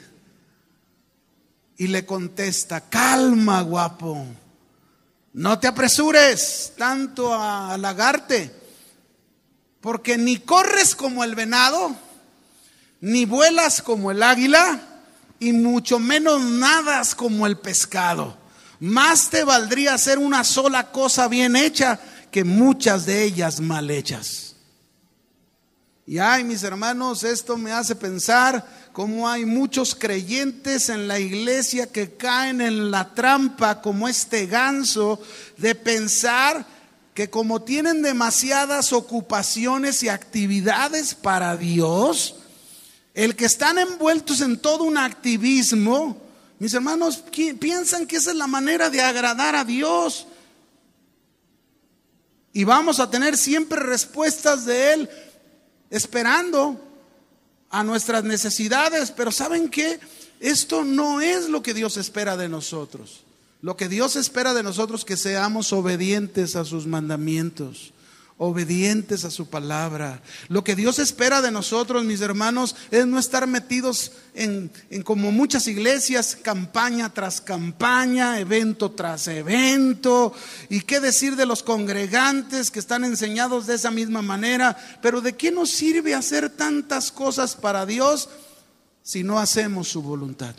y le contesta, calma, guapo. No te apresures tanto a halagarte, porque ni corres como el venado, ni vuelas como el águila, y mucho menos nadas como el pescado. Más te valdría hacer una sola cosa bien hecha que muchas de ellas mal hechas. Y ay, mis hermanos, esto me hace pensar cómo hay muchos creyentes en la iglesia que caen en la trampa como este ganso de pensar que como tienen demasiadas ocupaciones y actividades para Dios, el que están envueltos en todo un activismo, mis hermanos, piensan que esa es la manera de agradar a Dios. Y vamos a tener siempre respuestas de Él esperando a nuestras necesidades, pero ¿saben qué? Esto no es lo que Dios espera de nosotros. Lo que Dios espera de nosotros es que seamos obedientes a sus mandamientos, obedientes a su palabra. Lo que Dios espera de nosotros, mis hermanos, es no estar metidos en como muchas iglesias, campaña tras campaña, evento tras evento. Y qué decir de los congregantes que están enseñados de esa misma manera. Pero ¿de qué nos sirve hacer tantas cosas para Dios si no hacemos su voluntad?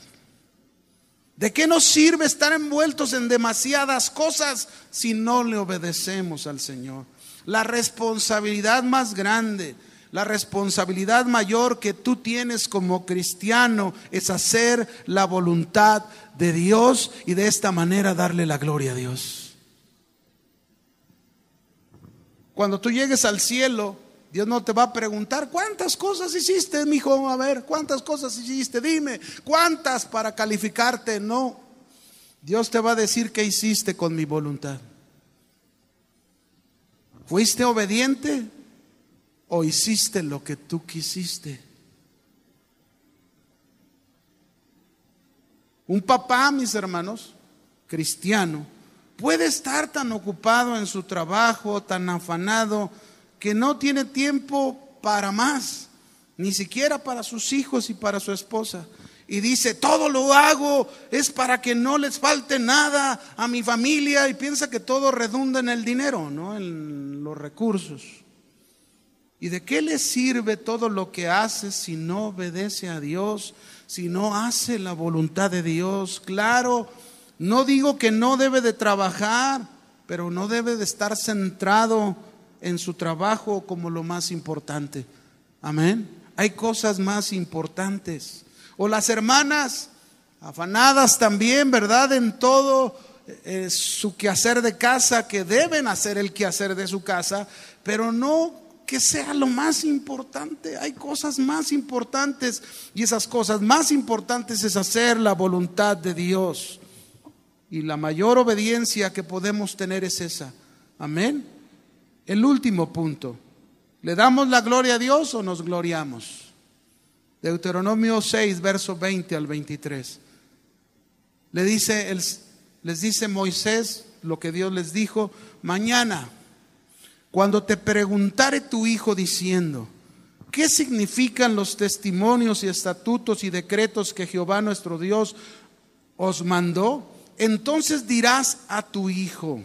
¿De qué nos sirve estar envueltos en demasiadas cosas si no le obedecemos al Señor? La responsabilidad más grande, la responsabilidad mayor que tú tienes como cristiano es hacer la voluntad de Dios y de esta manera darle la gloria a Dios. Cuando tú llegues al cielo, Dios no te va a preguntar ¿cuántas cosas hiciste, mijo? A ver, ¿cuántas cosas hiciste? Dime, ¿cuántas para calificarte? No, Dios te va a decir qué hiciste con mi voluntad. ¿Fuiste obediente o hiciste lo que tú quisiste? Un papá, mis hermanos, cristiano, puede estar tan ocupado en su trabajo, tan afanado, que no tiene tiempo para más, ni siquiera para sus hijos y para su esposa. Y dice, todo lo hago es para que no les falte nada a mi familia, y piensa que todo redunda en el dinero, ¿no? En los recursos. ¿Y de qué le sirve todo lo que hace si no obedece a Dios, si no hace la voluntad de Dios? Claro, no digo que no debe de trabajar, pero no debe de estar centrado en su trabajo como lo más importante. Amén. Hay cosas más importantes. O las hermanas afanadas también, ¿verdad? En todo su quehacer de casa, que deben hacer el quehacer de su casa, pero no que sea lo más importante. Hay cosas más importantes, y esas cosas más importantes es hacer la voluntad de Dios. Y la mayor obediencia que podemos tener es esa. Amén. El último punto: ¿le damos la gloria a Dios o nos gloriamos? Deuteronomio 6, verso 20 al 23. Les dice Moisés lo que Dios les dijo: mañana, cuando te preguntare tu hijo diciendo, ¿qué significan los testimonios y estatutos y decretos que Jehová nuestro Dios os mandó? Entonces dirás a tu hijo: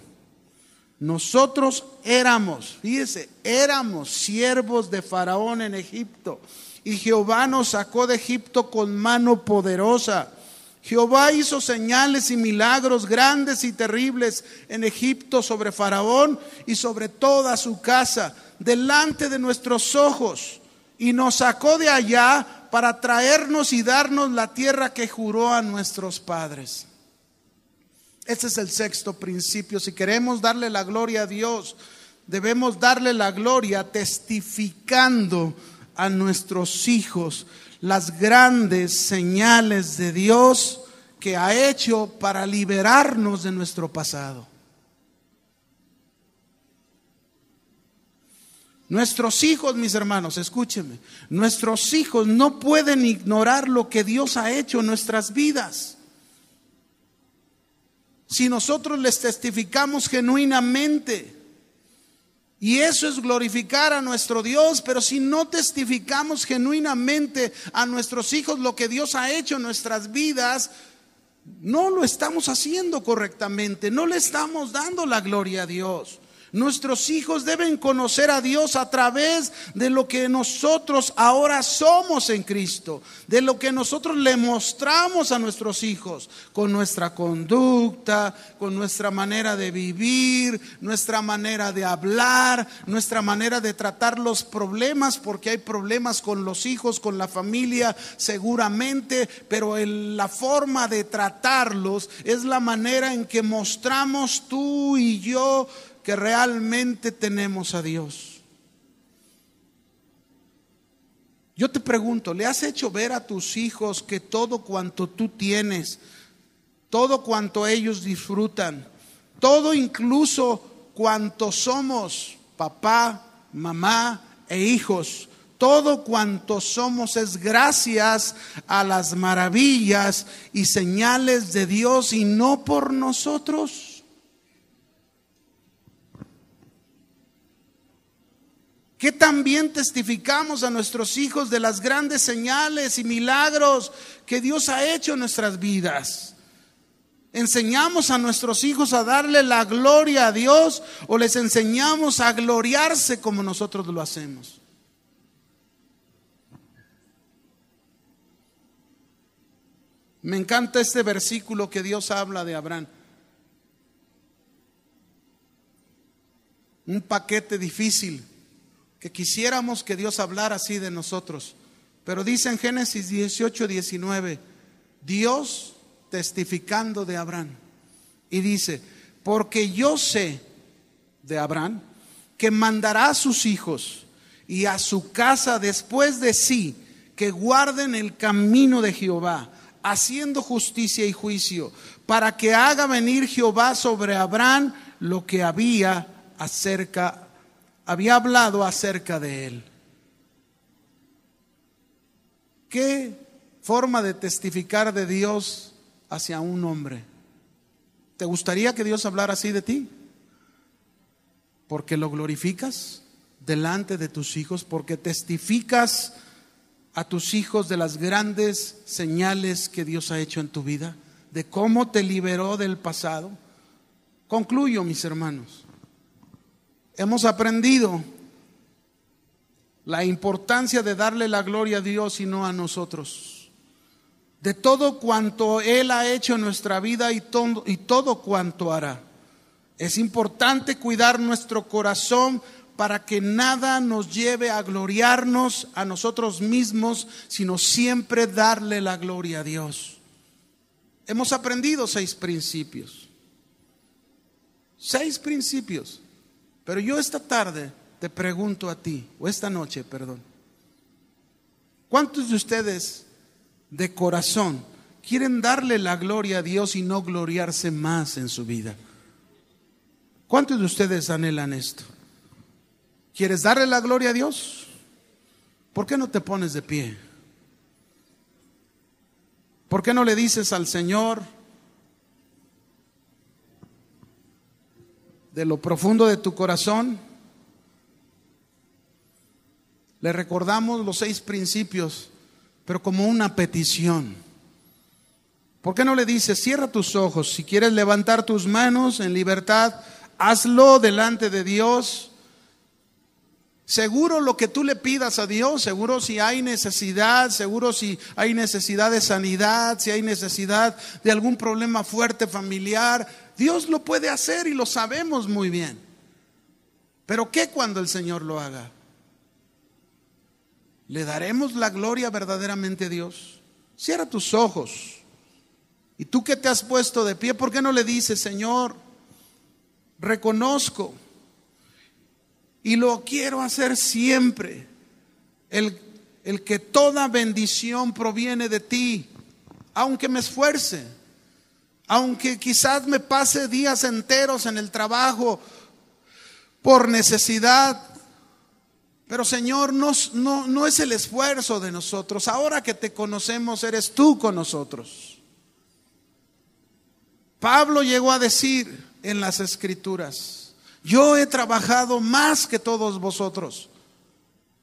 nosotros éramos, fíjese, éramos siervos de Faraón en Egipto, y Jehová nos sacó de Egipto con mano poderosa. Jehová hizo señales y milagros grandes y terribles en Egipto sobre Faraón y sobre toda su casa, delante de nuestros ojos, y nos sacó de allá para traernos y darnos la tierra que juró a nuestros padres. Ese es el sexto principio. Si queremos darle la gloria a Dios, debemos darle la gloria testificando a nuestros hijos las grandes señales de Dios que ha hecho para liberarnos de nuestro pasado. Nuestros hijos, mis hermanos, escúchenme, nuestros hijos no pueden ignorar lo que Dios ha hecho en nuestras vidas. Si nosotros les testificamos genuinamente, y eso es glorificar a nuestro Dios. Pero si no testificamos genuinamente a nuestros hijos lo que Dios ha hecho en nuestras vidas, no lo estamos haciendo correctamente, no le estamos dando la gloria a Dios. Nuestros hijos deben conocer a Dios a través de lo que nosotros ahora somos en Cristo, de lo que nosotros le mostramos a nuestros hijos, con nuestra conducta, con nuestra manera de vivir, nuestra manera de hablar, nuestra manera de tratar los problemas, porque hay problemas con los hijos, con la familia seguramente, pero la forma de tratarlos es la manera en que mostramos tú y yo que realmente tenemos a Dios. Yo te pregunto, ¿le has hecho ver a tus hijos que todo cuanto tú tienes, todo cuanto ellos disfrutan, todo incluso cuanto somos, papá, mamá e hijos, todo cuanto somos es gracias a las maravillas y señales de Dios y no por nosotros? ¿Qué también testificamos a nuestros hijos de las grandes señales y milagros que Dios ha hecho en nuestras vidas? ¿Enseñamos a nuestros hijos a darle la gloria a Dios o les enseñamos a gloriarse como nosotros lo hacemos? Me encanta este versículo que Dios habla de Abraham. Un paquete difícil, que quisiéramos que Dios hablara así de nosotros. Pero dice en Génesis 18, 19, Dios testificando de Abraham, y dice: porque yo sé de Abraham que mandará a sus hijos y a su casa después de sí, que guarden el camino de Jehová, haciendo justicia y juicio, para que haga venir Jehová sobre Abraham lo que había hablado acerca de él. ¿Qué forma de testificar de Dios hacia un hombre? ¿Te gustaría que Dios hablara así de ti? Porque lo glorificas delante de tus hijos, porque testificas a tus hijos de las grandes señales que Dios ha hecho en tu vida, de cómo te liberó del pasado. Concluyo, mis hermanos. Hemos aprendido la importancia de darle la gloria a Dios y no a nosotros. De todo cuanto Él ha hecho en nuestra vida y todo cuanto hará. Es importante cuidar nuestro corazón para que nada nos lleve a gloriarnos a nosotros mismos, sino siempre darle la gloria a Dios. Hemos aprendido 6 principios. 6 principios. Pero yo esta tarde te pregunto a ti, o esta noche, perdón. ¿Cuántos de ustedes de corazón quieren darle la gloria a Dios y no gloriarse más en su vida? ¿Cuántos de ustedes anhelan esto? ¿Quieres darle la gloria a Dios? ¿Por qué no te pones de pie? ¿Por qué no le dices al Señor de lo profundo de tu corazón? Le recordamos los 6 principios, pero como una petición. ¿Por qué no le dices, cierra tus ojos? Si quieres levantar tus manos en libertad, hazlo delante de Dios. Seguro lo que tú le pidas a Dios, seguro si hay necesidad, seguro si hay necesidad de sanidad, si hay necesidad de algún problema fuerte familiar, Dios lo puede hacer y lo sabemos muy bien. Pero ¿qué cuando el Señor lo haga? ¿Le daremos la gloria verdaderamente a Dios? Cierra tus ojos. Y tú que te has puesto de pie, ¿por qué no le dices, Señor, reconozco y lo quiero hacer siempre, el que toda bendición proviene de ti, aunque me esfuerce, aunque quizás me pase días enteros en el trabajo por necesidad? Pero Señor, no es el esfuerzo de nosotros. Ahora que te conocemos, eres tú con nosotros. Pablo llegó a decir en las Escrituras, yo he trabajado más que todos vosotros,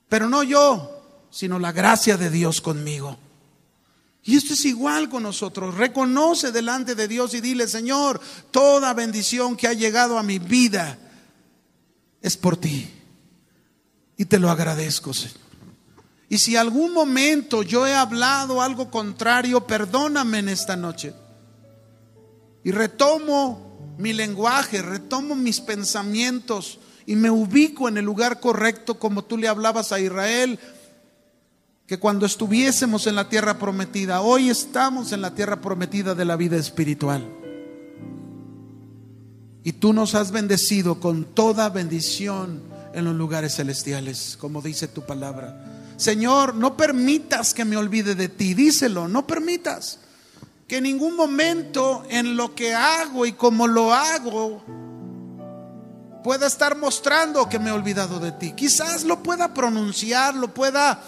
pero no yo, sino la gracia de Dios conmigo. Y esto es igual con nosotros. Reconoce delante de Dios y dile, Señor, toda bendición que ha llegado a mi vida es por ti. Y te lo agradezco, Señor. Y si algún momento yo he hablado algo contrario, perdóname en esta noche. Y retomo mi lenguaje, retomo mis pensamientos y me ubico en el lugar correcto, como tú le hablabas a Israel, que cuando estuviésemos en la tierra prometida. Hoy estamos en la tierra prometida de la vida espiritual. Y tú nos has bendecido con toda bendición en los lugares celestiales, como dice tu palabra. Señor, no permitas que me olvide de ti. Díselo, no permitas que en ningún momento en lo que hago y como lo hago pueda estar mostrando que me he olvidado de ti. Quizás lo pueda pronunciar, lo pueda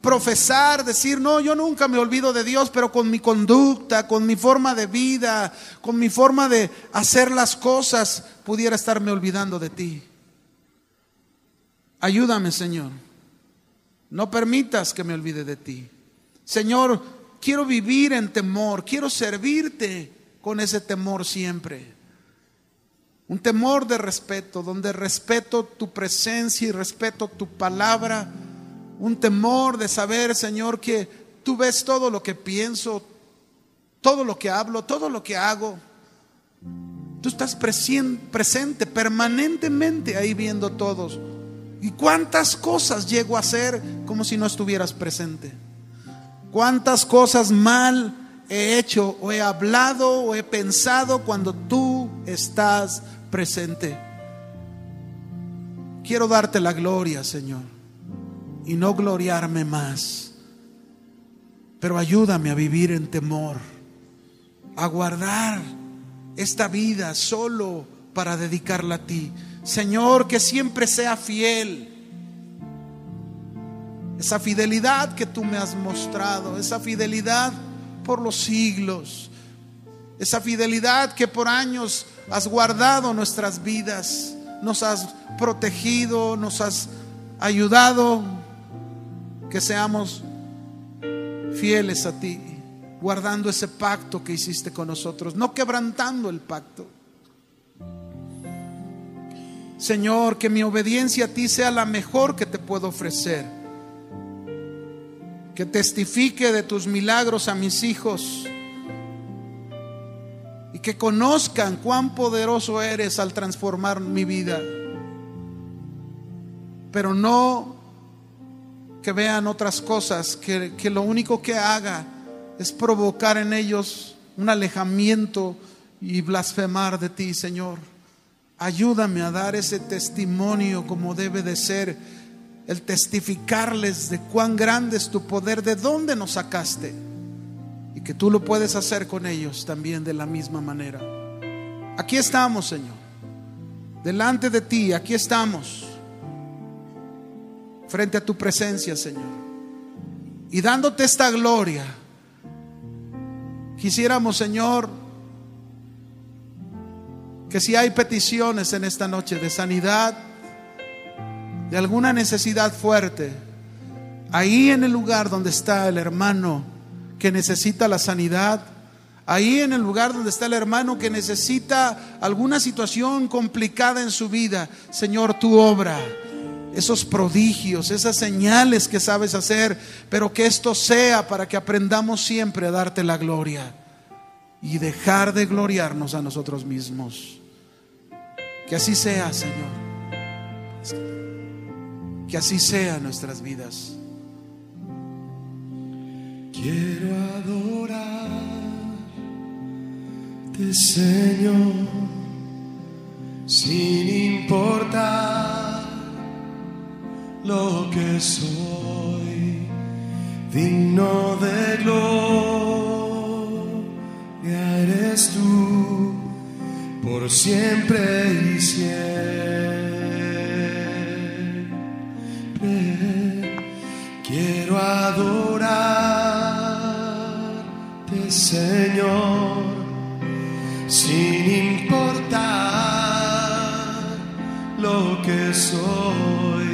profesar, decir, no, yo nunca me olvido de Dios, pero con mi conducta, con mi forma de vida, con mi forma de hacer las cosas, pudiera estarme olvidando de ti. Ayúdame, Señor. No permitas que me olvide de ti. Señor, quiero vivir en temor, quiero servirte con ese temor siempre. Un temor de respeto, donde respeto tu presencia y respeto tu palabra. Un temor de saber, Señor, que tú ves todo lo que pienso, todo lo que hablo, todo lo que hago. Tú estás presente permanentemente ahí viendo todos. ¿Y cuántas cosas llego a hacer como si no estuvieras presente? ¿Cuántas cosas mal he hecho o he hablado o he pensado cuando tú estás presente? Quiero darte la gloria, Señor, y no gloriarme más. Pero ayúdame a vivir en temor, a guardar esta vida solo para dedicarla a ti. Señor, que siempre sea fiel. Esa fidelidad que tú me has mostrado, esa fidelidad por los siglos, esa fidelidad que por años has guardado nuestras vidas, nos has protegido, nos has ayudado, que seamos fieles a ti, guardando ese pacto que hiciste con nosotros, no quebrantando el pacto. Señor, que mi obediencia a ti sea la mejor que te puedo ofrecer, que testifique de tus milagros a mis hijos y que conozcan cuán poderoso eres al transformar mi vida. pero no que vean otras cosas, que lo único que haga es provocar en ellos un alejamiento y blasfemar de ti, Señor. Ayúdame a dar ese testimonio como debe de ser, el testificarles de cuán grande es tu poder, de dónde nos sacaste, y que tú lo puedes hacer con ellos también de la misma manera. Aquí estamos, Señor, delante de ti, aquí estamos, frente a tu presencia, Señor, y dándote esta gloria. Quisiéramos, Señor, que si hay peticiones en esta noche de sanidad, de alguna necesidad fuerte, ahí en el lugar donde está el hermano que necesita la sanidad, ahí en el lugar donde está el hermano que necesita alguna situación complicada en su vida, Señor, tú obra esos prodigios, esas señales que sabes hacer, pero que esto sea para que aprendamos siempre a darte la gloria y dejar de gloriarnos a nosotros mismos. Que así sea, Señor, que así sea en nuestras vidas. Quiero adorarte, Señor, sin importar lo que soy, digno de gloria eres tú, por siempre y siempre. Quiero adorarte, Señor, sin importar lo que soy,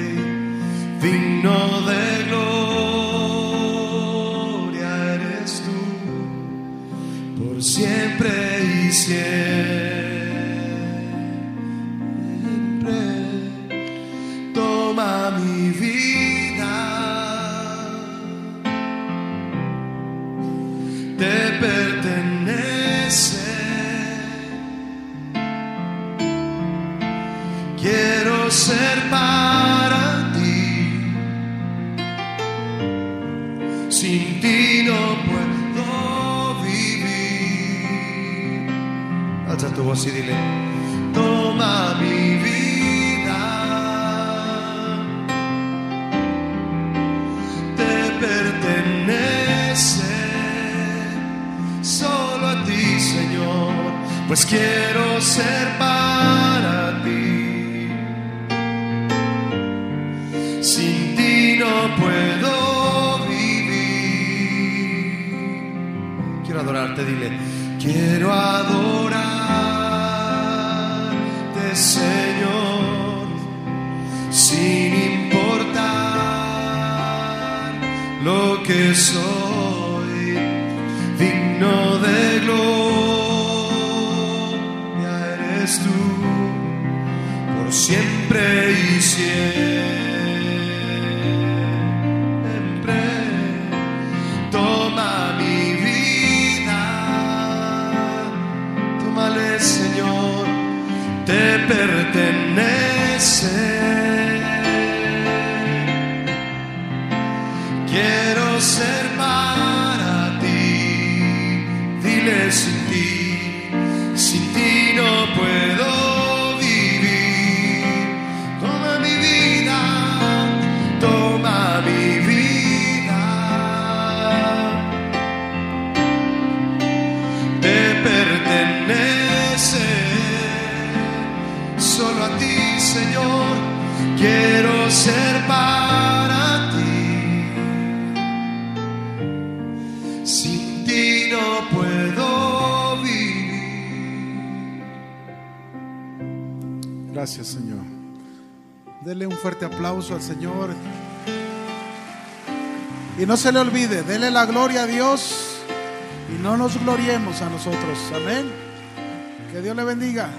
digno de gloria eres tú, por siempre y siempre. Toma mi vida, te pertenece. Quiero ser para ti, sin ti no puedo vivir. Alza tu voz y dile: toma mi vida, te pertenece. Solo a ti, Señor, pues quiero ser para ti. Sin ti no puedo vivir. Quiero adorarte, dile: quiero adorarte, Señor, sin importar lo que soy, digno de gloria eres tú, por siempre y siempre. Toma mi vida, tómale, Señor, te pertenece. Quiero ser para ti, dile: sin ti no puedo vivir. Toma mi vida, toma mi vida, te pertenece. Solo a ti, Señor, quiero ser para ti. Sin ti no puedo vivir. Gracias, Señor. Dele un fuerte aplauso al Señor. Y no se le olvide, dele la gloria a Dios y no nos gloriemos a nosotros. Amén. Que Dios le bendiga.